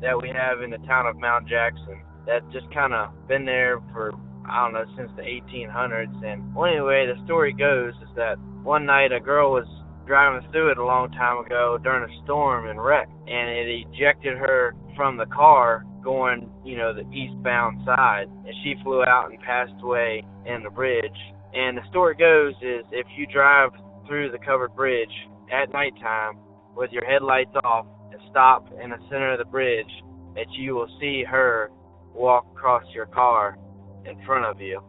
that we have in the town of Mount Jackson that just kind of been there for, I don't know, since the 1800s. And well, anyway, the story goes is that one night a girl was driving through it a long time ago during a storm and wrecked, and it ejected her from the car going, the eastbound side, and she flew out and passed away in the bridge. And the story goes is if you drive through the covered bridge at nighttime with your headlights off and stop in the center of the bridge, that you will see her walk across your car in front of you.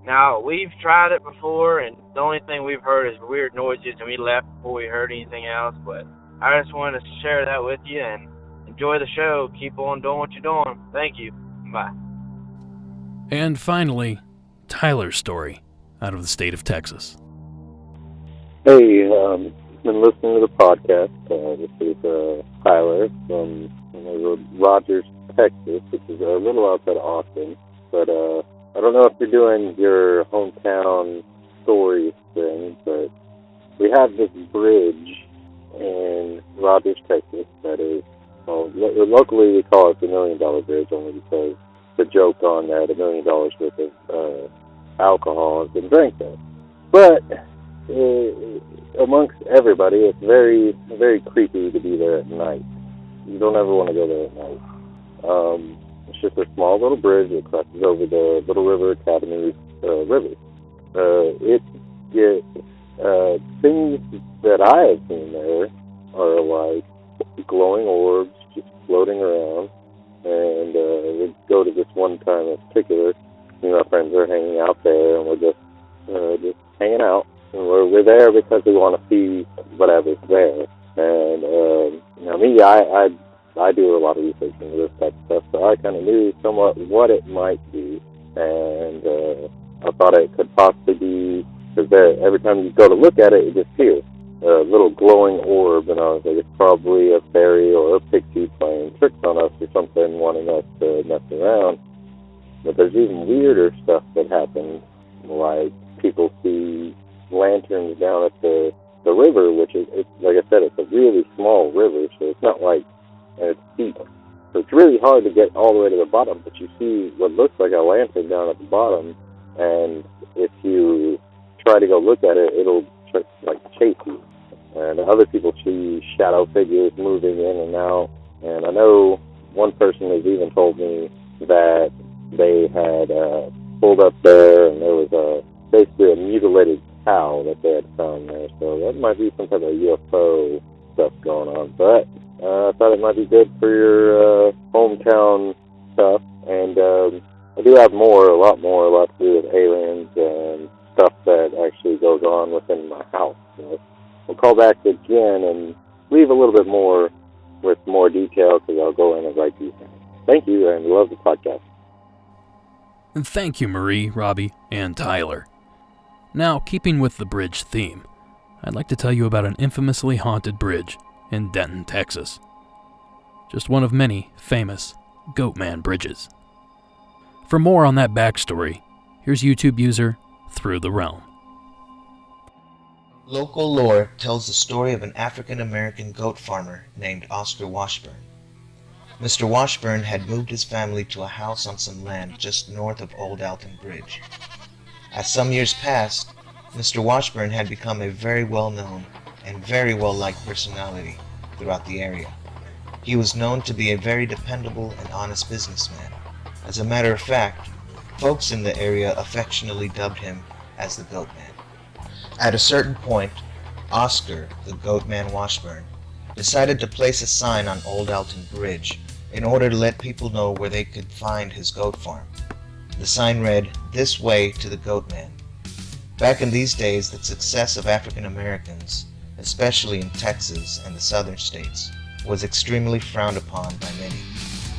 Now, we've tried it before, and the only thing we've heard is weird noises, and we left before we heard anything else, but I just wanted to share that with you, and enjoy the show. Keep on doing what you're doing. Thank you. Bye. And finally, Tyler's story out of the state of Texas. Hey, been listening to the podcast. This is Tyler from Rogers, Texas, which is a little outside of Austin, but I don't know if you're doing your hometown story thing, but we have this bridge in Rogers, Texas, that is, locally we call it the $1 Million Bridge, only because the joke on that, $1 million worth of alcohol has been drank there. But amongst everybody, it's very, very creepy to be there at night. You don't ever want to go there at night. It's just a small little bridge that crosses over the Little River Academy River. Things that I have seen there are like glowing orbs just floating around. And we go to this one time in particular. Me and my friends are hanging out there, and we're just hanging out. And we're there because we want to see whatever's there. And I do a lot of research into this type of stuff, so I kind of knew somewhat what it might be. And I thought it could possibly be, because every time you go to look at it, it disappears. A little glowing orb, and I was like, it's probably a fairy or a pixie playing tricks on us or something, wanting us to mess around. But there's even weirder stuff that happens, like people see lanterns down at the river, which is, like I said, it's a really small river, so it's not like, and it's deep. So it's really hard to get all the way to the bottom, but you see what looks like a lantern down at the bottom, and if you try to go look at it, it'll chase you. And other people see shadow figures moving in and out. And I know one person has even told me that they had pulled up there, and there was basically a mutilated cow that they had found there. So that might be some type of UFO stuff going on. But I thought it might be good for your hometown stuff. And I do have a lot to do with aliens and stuff that actually goes on within my house. So we'll call back again and leave a little bit more with more detail, because I'll go in and write these down. Thank you, and love the podcast. And thank you, Marie, Robbie, and Tyler. Now, keeping with the bridge theme, I'd like to tell you about an infamously haunted bridge in Denton, Texas. Just one of many famous Goatman bridges. For more on that backstory, here's YouTube user Through the Realm. Local lore tells the story of an African-American goat farmer named Oscar Washburn. Mr. Washburn had moved his family to a house on some land just north of Old Alton Bridge. As some years passed, Mr. Washburn had become a very well-known and very well-liked personality throughout the area. He was known to be a very dependable and honest businessman. As a matter of fact, folks in the area affectionately dubbed him as the Goatman. At a certain point, Oscar, the Goatman Washburn, decided to place a sign on Old Alton Bridge in order to let people know where they could find his goat farm. The sign read, "This way to the Goatman." Back in these days, the success of African Americans, especially in Texas and the southern states, was extremely frowned upon by many.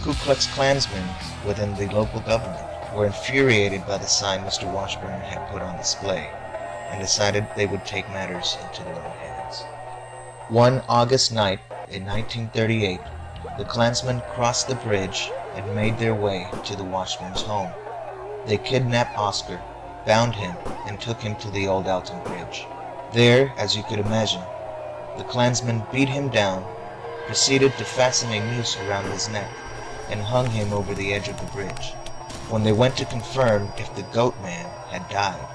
Ku Klux Klansmen within the local government were infuriated by the sign Mr. Washburn had put on display, and decided they would take matters into their own hands. One August night in 1938, the Klansmen crossed the bridge and made their way to the Washburn's home. They kidnapped Oscar, bound him, and took him to the Old Alton Bridge. There, as you could imagine, the Klansmen beat him down, proceeded to fasten a noose around his neck, and hung him over the edge of the bridge. When they went to confirm if the Goatman had died,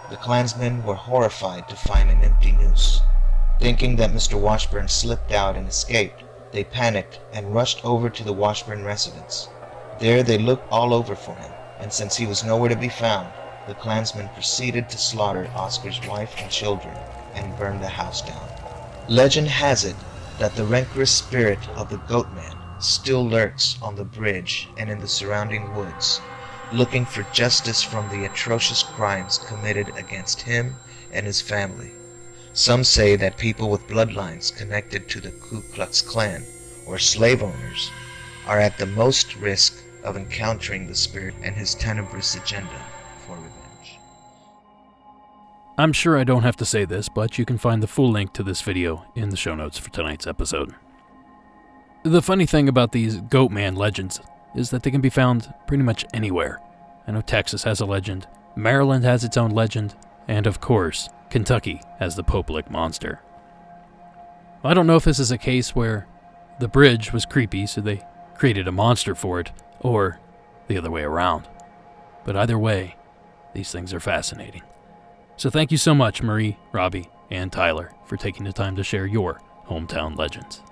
the Klansmen were horrified to find an empty noose. Thinking that Mr. Washburn slipped out and escaped, they panicked and rushed over to the Washburn residence. There they looked all over for him, and since he was nowhere to be found, the Klansmen proceeded to slaughter Oscar's wife and children and burn the house down. Legend has it that the rancorous spirit of the Goatman still lurks on the bridge and in the surrounding woods, looking for justice from the atrocious crimes committed against him and his family. Some say that people with bloodlines connected to the Ku Klux Klan or slave owners are at the most risk of encountering the spirit and his tenebrous agenda for revenge. I'm sure I don't have to say this, but you can find the full link to this video in the show notes for tonight's episode. The funny thing about these Goatman legends is that they can be found pretty much anywhere. I know Texas has a legend, Maryland has its own legend, and of course, Kentucky has the Pope-Lick monster. I don't know if this is a case where the bridge was creepy, so they created a monster for it, or the other way around. But either way, these things are fascinating. So thank you so much, Marie, Robbie, and Tyler, for taking the time to share your hometown legends.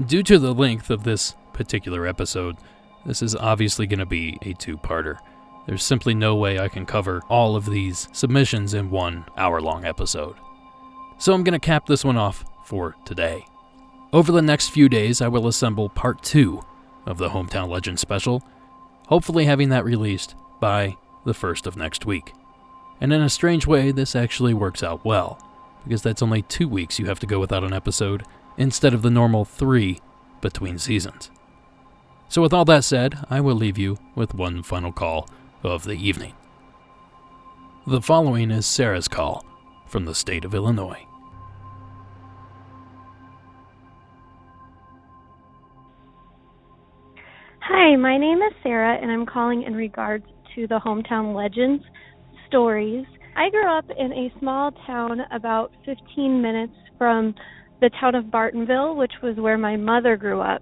Due to the length of this particular episode, this is obviously going to be a two-parter. There's simply no way I can cover all of these submissions in 1 hour-long episode. So I'm going to cap this one off for today. Over the next few days, I will assemble part 2 of the Hometown Legends special, hopefully having that released by the 1st of next week. And in a strange way, this actually works out well, because that's only 2 weeks you have to go without an episode, instead of the normal 3 between seasons. So with all that said, I will leave you with one final call of the evening. The following is Sarah's call from the state of Illinois. Hi, my name is Sarah, and I'm calling in regards to the Hometown Legends stories. I grew up in a small town about 15 minutes from the town of Bartonville, which was where my mother grew up.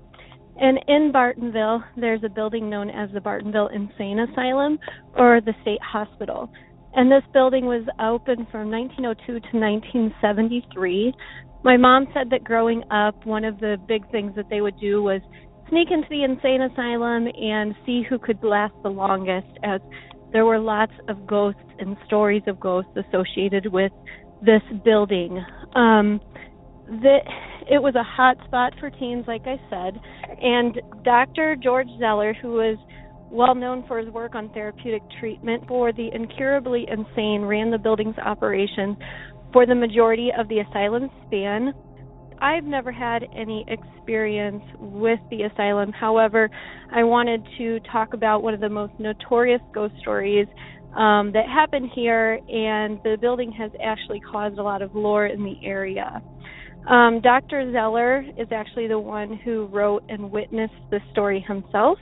And in Bartonville, there's a building known as the Bartonville Insane Asylum, or the State Hospital. And this building was open from 1902 to 1973. My mom said that growing up, one of the big things that they would do was sneak into the insane asylum and see who could last the longest, as there were lots of ghosts and stories of ghosts associated with this building. It was a hot spot for teens, like I said, and Dr. George Zeller, who was well known for his work on therapeutic treatment for the incurably insane, ran the building's operations for the majority of the asylum span. I've never had any experience with the asylum. However, I wanted to talk about one of the most notorious ghost stories that happened here, and the building has actually caused a lot of lore in the area. Dr. Zeller is actually the one who wrote and witnessed the story himself.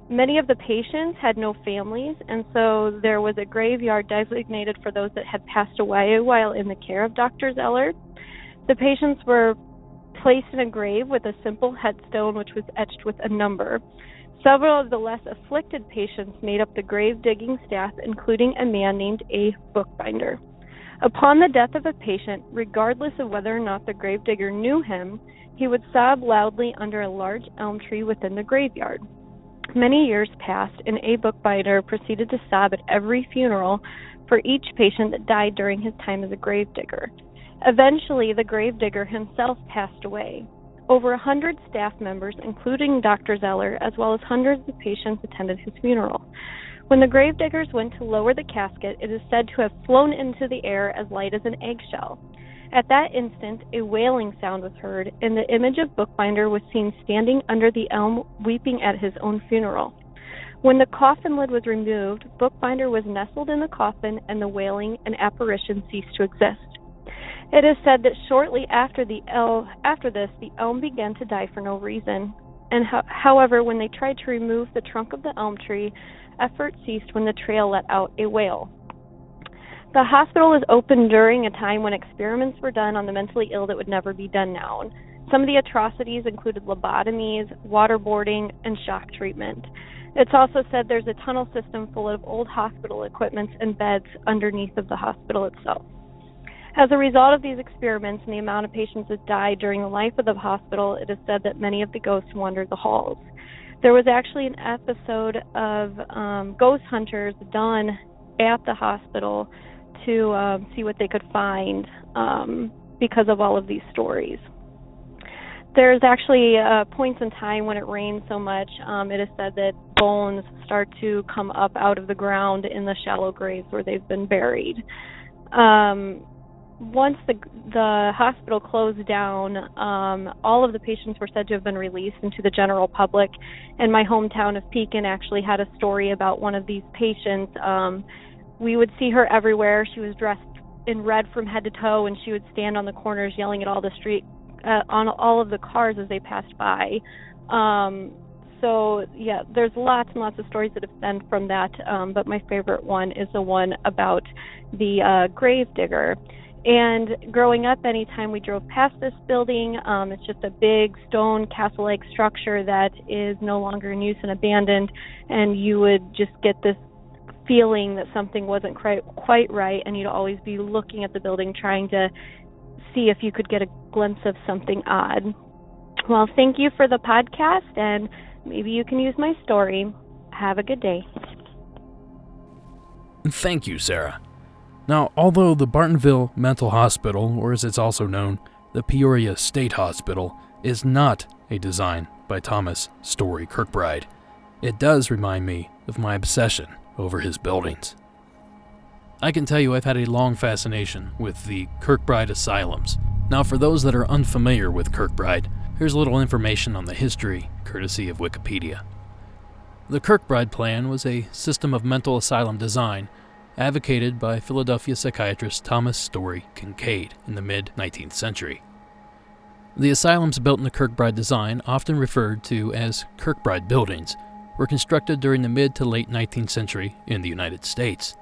Many of the patients had no families, and so there was a graveyard designated for those that had passed away while in the care of Dr. Zeller. The patients were placed in a grave with a simple headstone which was etched with a number. Several of the less afflicted patients made up the grave-digging staff, including a man named A. Bookbinder. Upon the death of a patient, regardless of whether or not the gravedigger knew him, he would sob loudly under a large elm tree within the graveyard. Many years passed, and A. Bookbinder proceeded to sob at every funeral for each patient that died during his time as a gravedigger. Eventually, the gravedigger himself passed away. Over 100 staff members, including Dr. Zeller, as well as hundreds of patients, attended his funeral. When the gravediggers went to lower the casket, it is said to have flown into the air as light as an eggshell. At that instant, a wailing sound was heard, and the image of Bookbinder was seen standing under the elm, weeping at his own funeral. When the coffin lid was removed, Bookbinder was nestled in the coffin, and the wailing and apparition ceased to exist. It is said that shortly after this, the elm began to die for no reason. However, when they tried to remove the trunk of the elm tree, effort ceased when the trail let out a wail. The hospital was opened during a time when experiments were done on the mentally ill that would never be done now. Some of the atrocities included lobotomies, waterboarding, and shock treatment. It's also said there's a tunnel system full of old hospital equipment and beds underneath of the hospital itself. As a result of these experiments and the amount of patients that died during the life of the hospital, it is said that many of the ghosts wandered the halls. There was actually an episode of ghost hunters done at the hospital to see what they could find because of all of these stories. There's actually points in time when it rains so much, it is said that bones start to come up out of the ground in the shallow graves where they've been buried. Once the hospital closed down, all of the patients were said to have been released into the general public, and my hometown of Pekin actually had a story about one of these patients. We would see her everywhere. She was dressed in red from head to toe, and she would stand on the corners yelling at all of the cars as they passed by. So, yeah, there's lots and lots of stories that have stemmed from that, but my favorite one is the one about the gravedigger. And growing up, anytime we drove past this building, it's just a big stone castle-like structure that is no longer in use and abandoned, and you would just get this feeling that something wasn't quite right, and you'd always be looking at the building trying to see if you could get a glimpse of something odd. Well, thank you for the podcast, and maybe you can use my story. Have a good day. Thank you, Sarah. Now, although the Bartonville Mental Hospital, or as it's also known, the Peoria State Hospital, is not a design by Thomas Story Kirkbride, it does remind me of my obsession over his buildings. I can tell you I've had a long fascination with the Kirkbride asylums. Now, for those that are unfamiliar with Kirkbride, here's a little information on the history, courtesy of Wikipedia. The Kirkbride plan was a system of mental asylum design advocated by Philadelphia psychiatrist Thomas Story Kincaid in the mid-19th century. The asylums built in the Kirkbride design, often referred to as Kirkbride buildings, were constructed during the mid to late 19th century in the United States.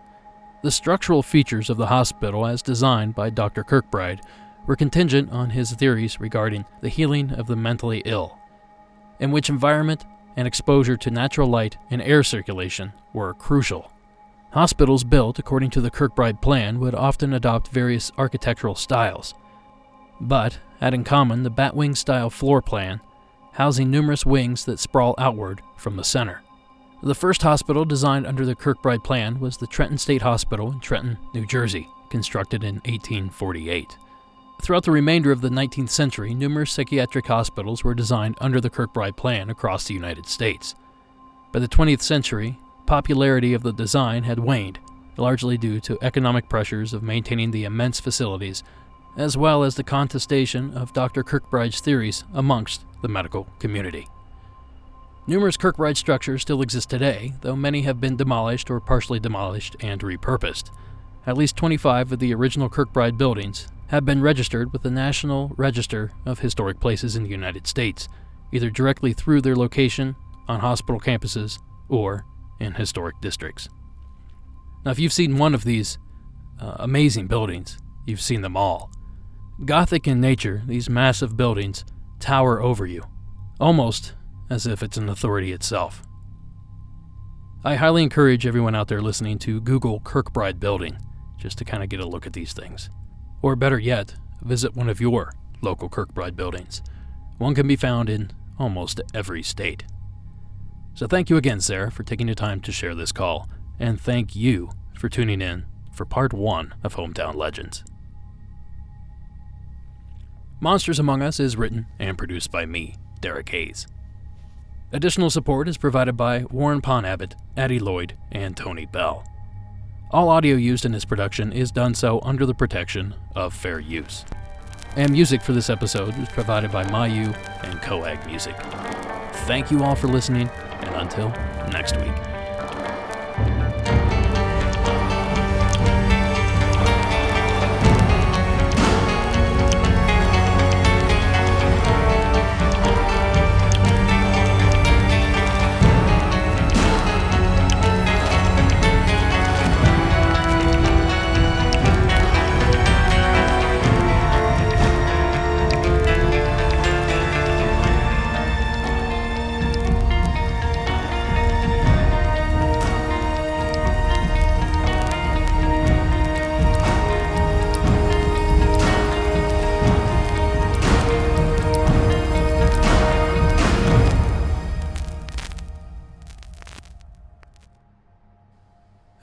The structural features of the hospital as designed by Dr. Kirkbride were contingent on his theories regarding the healing of the mentally ill, in which environment and exposure to natural light and air circulation were crucial. Hospitals built according to the Kirkbride plan would often adopt various architectural styles, but had in common the batwing-style floor plan, housing numerous wings that sprawl outward from the center. The first hospital designed under the Kirkbride plan was the Trenton State Hospital in Trenton, New Jersey, constructed in 1848. Throughout the remainder of the 19th century, numerous psychiatric hospitals were designed under the Kirkbride plan across the United States. By the 20th century, popularity of the design had waned, largely due to economic pressures of maintaining the immense facilities, as well as the contestation of Dr. Kirkbride's theories amongst the medical community. Numerous Kirkbride structures still exist today, though many have been demolished or partially demolished and repurposed. At least 25 of the original Kirkbride buildings have been registered with the National Register of Historic Places in the United States, either directly through their location on hospital campuses or in historic districts. Now, if you've seen one of these amazing buildings, you've seen them all. Gothic in nature, these massive buildings tower over you, almost as if it's an authority itself. I highly encourage everyone out there listening to Google Kirkbride building, just to kind of get a look at these things. Or better yet, visit one of your local Kirkbride buildings. One can be found in almost every state. So thank you again, Sarah, for taking the time to share this call, and thank you for tuning in for part 1 of Hometown Legends. Monsters Among Us is written and produced by me, Derek Hayes. Additional support is provided by Warren Ponabbott, Addie Lloyd, and Tony Bell. All audio used in this production is done so under the protection of fair use. And music for this episode is provided by Mayu and Coag Music. Thank you all for listening, and until next week.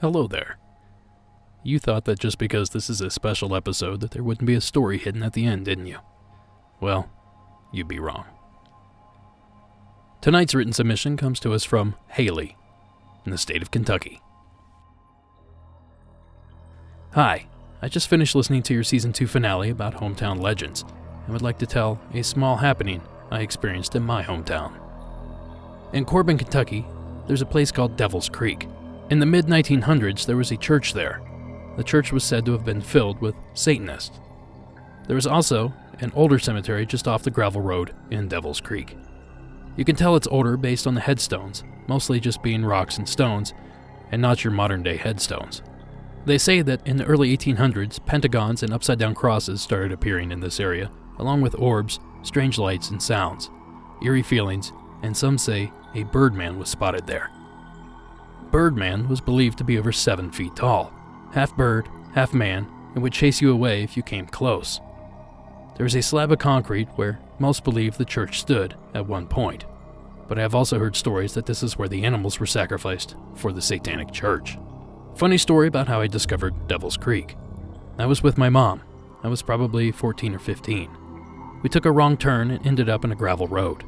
Hello there. You thought that just because this is a special episode that there wouldn't be a story hidden at the end, didn't you? Well, you'd be wrong. Tonight's written submission comes to us from Haley, in the state of Kentucky. Hi, I just finished listening to your Season 2 finale about Hometown Legends, and would like to tell a small happening I experienced in my hometown. In Corbin, Kentucky, there's a place called Devil's Creek. In the mid-1900s, there was a church there. The church was said to have been filled with Satanists. There was also an older cemetery just off the gravel road in Devil's Creek. You can tell it's older based on the headstones, mostly just being rocks and stones, and not your modern-day headstones. They say that in the early 1800s, pentagons and upside-down crosses started appearing in this area, along with orbs, strange lights and sounds, eerie feelings, and some say a Birdman was spotted there. Birdman was believed to be over 7 feet tall, half bird, half man, and would chase you away if you came close. There is a slab of concrete where most believe the church stood at one point, but I have also heard stories that this is where the animals were sacrificed for the Satanic Church. Funny story about how I discovered Devil's Creek. I was with my mom. I was probably 14 or 15. We took a wrong turn and ended up in a gravel road.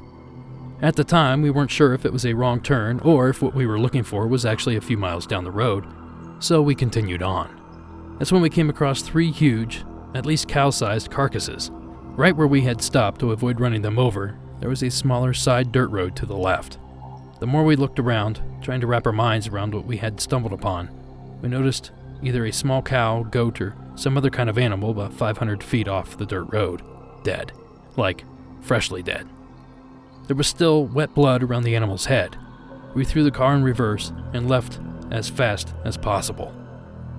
At the time, we weren't sure if it was a wrong turn or if what we were looking for was actually a few miles down the road, so we continued on. That's when we came across 3 huge, at least cow-sized carcasses. Right where we had stopped to avoid running them over, there was a smaller side dirt road to the left. The more we looked around, trying to wrap our minds around what we had stumbled upon, we noticed either a small cow, goat, or some other kind of animal about 500 feet off the dirt road, dead. Like, freshly dead. There was still wet blood around the animal's head. We threw the car in reverse and left as fast as possible.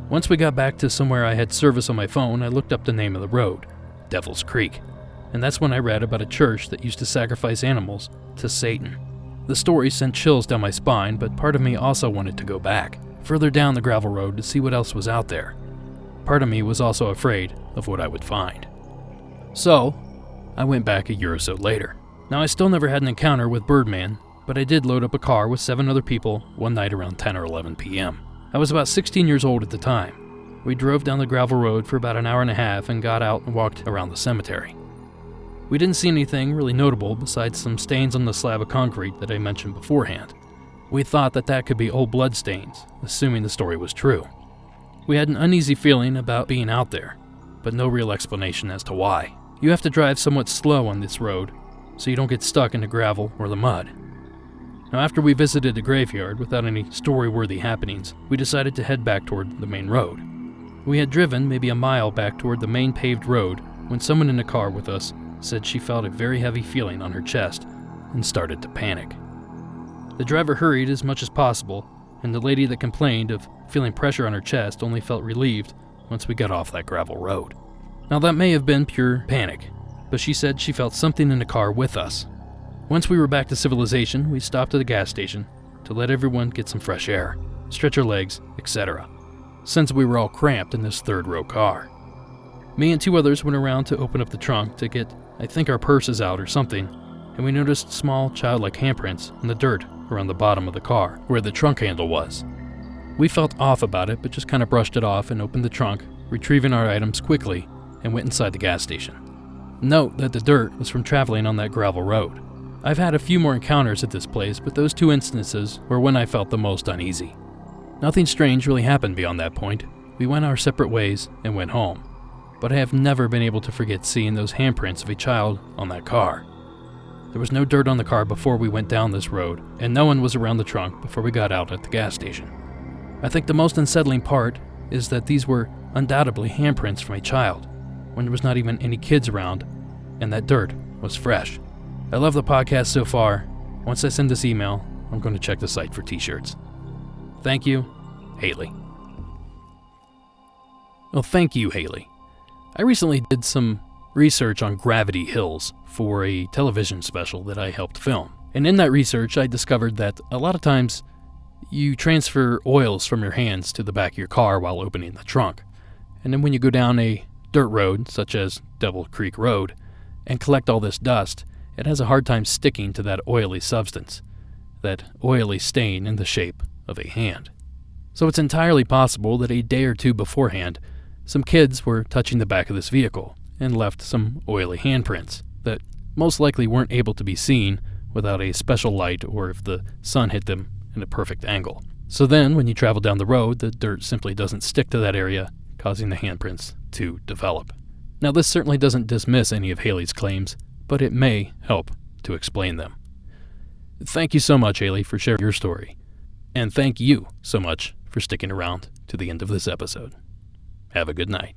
Once we got back to somewhere I had service on my phone, I looked up the name of the road, Devil's Creek, and that's when I read about a church that used to sacrifice animals to Satan. The story sent chills down my spine, but part of me also wanted to go back, further down the gravel road to see what else was out there. Part of me was also afraid of what I would find. So, I went back a year or so later. Now, I still never had an encounter with Birdman, but I did load up a car with 7 other people one night around 10 or 11 p.m. I was about 16 years old at the time. We drove down the gravel road for about an hour and a half and got out and walked around the cemetery. We didn't see anything really notable besides some stains on the slab of concrete that I mentioned beforehand. We thought that could be old blood stains, assuming the story was true. We had an uneasy feeling about being out there, but no real explanation as to why. You have to drive somewhat slow on this road, so you don't get stuck in the gravel or the mud. Now, after we visited the graveyard without any story-worthy happenings, we decided to head back toward the main road. We had driven maybe a mile back toward the main paved road when someone in the car with us said she felt a very heavy feeling on her chest and started to panic. The driver hurried as much as possible, and the lady that complained of feeling pressure on her chest only felt relieved once we got off that gravel road. Now, that may have been pure panic, but she said she felt something in the car with us. Once we were back to civilization, we stopped at a gas station to let everyone get some fresh air, stretch our legs, etc., since we were all cramped in this third-row car. Me and 2 others went around to open up the trunk to get, I think, our purses out or something, and we noticed small, childlike handprints in the dirt around the bottom of the car, where the trunk handle was. We felt off about it, but just kind of brushed it off and opened the trunk, retrieving our items quickly, and went inside the gas station. Note that the dirt was from traveling on that gravel road. I've had a few more encounters at this place, but those 2 instances were when I felt the most uneasy. Nothing strange really happened beyond that point. We went our separate ways and went home, but I have never been able to forget seeing those handprints of a child on that car. There was no dirt on the car before we went down this road, and no one was around the trunk before we got out at the gas station. I think the most unsettling part is that these were undoubtedly handprints from a child, when there was not even any kids around, and that dirt was fresh. I love the podcast so far. Once I send this email, I'm going to check the site for t-shirts. Thank you, Haley. Well, thank you, Haley. I recently did some research on gravity hills for a television special that I helped film. And in that research, I discovered that a lot of times you transfer oils from your hands to the back of your car while opening the trunk. And then when you go down a dirt road, such as Devil Creek Road, and collect all this dust, it has a hard time sticking to that oily substance, that oily stain in the shape of a hand. So it's entirely possible that a day or 2 beforehand, some kids were touching the back of this vehicle and left some oily handprints that most likely weren't able to be seen without a special light or if the sun hit them in a perfect angle. So then, when you travel down the road, the dirt simply doesn't stick to that area, causing the handprints to develop. Now, this certainly doesn't dismiss any of Haley's claims, but it may help to explain them. Thank you so much, Haley, for sharing your story. And thank you so much for sticking around to the end of this episode. Have a good night.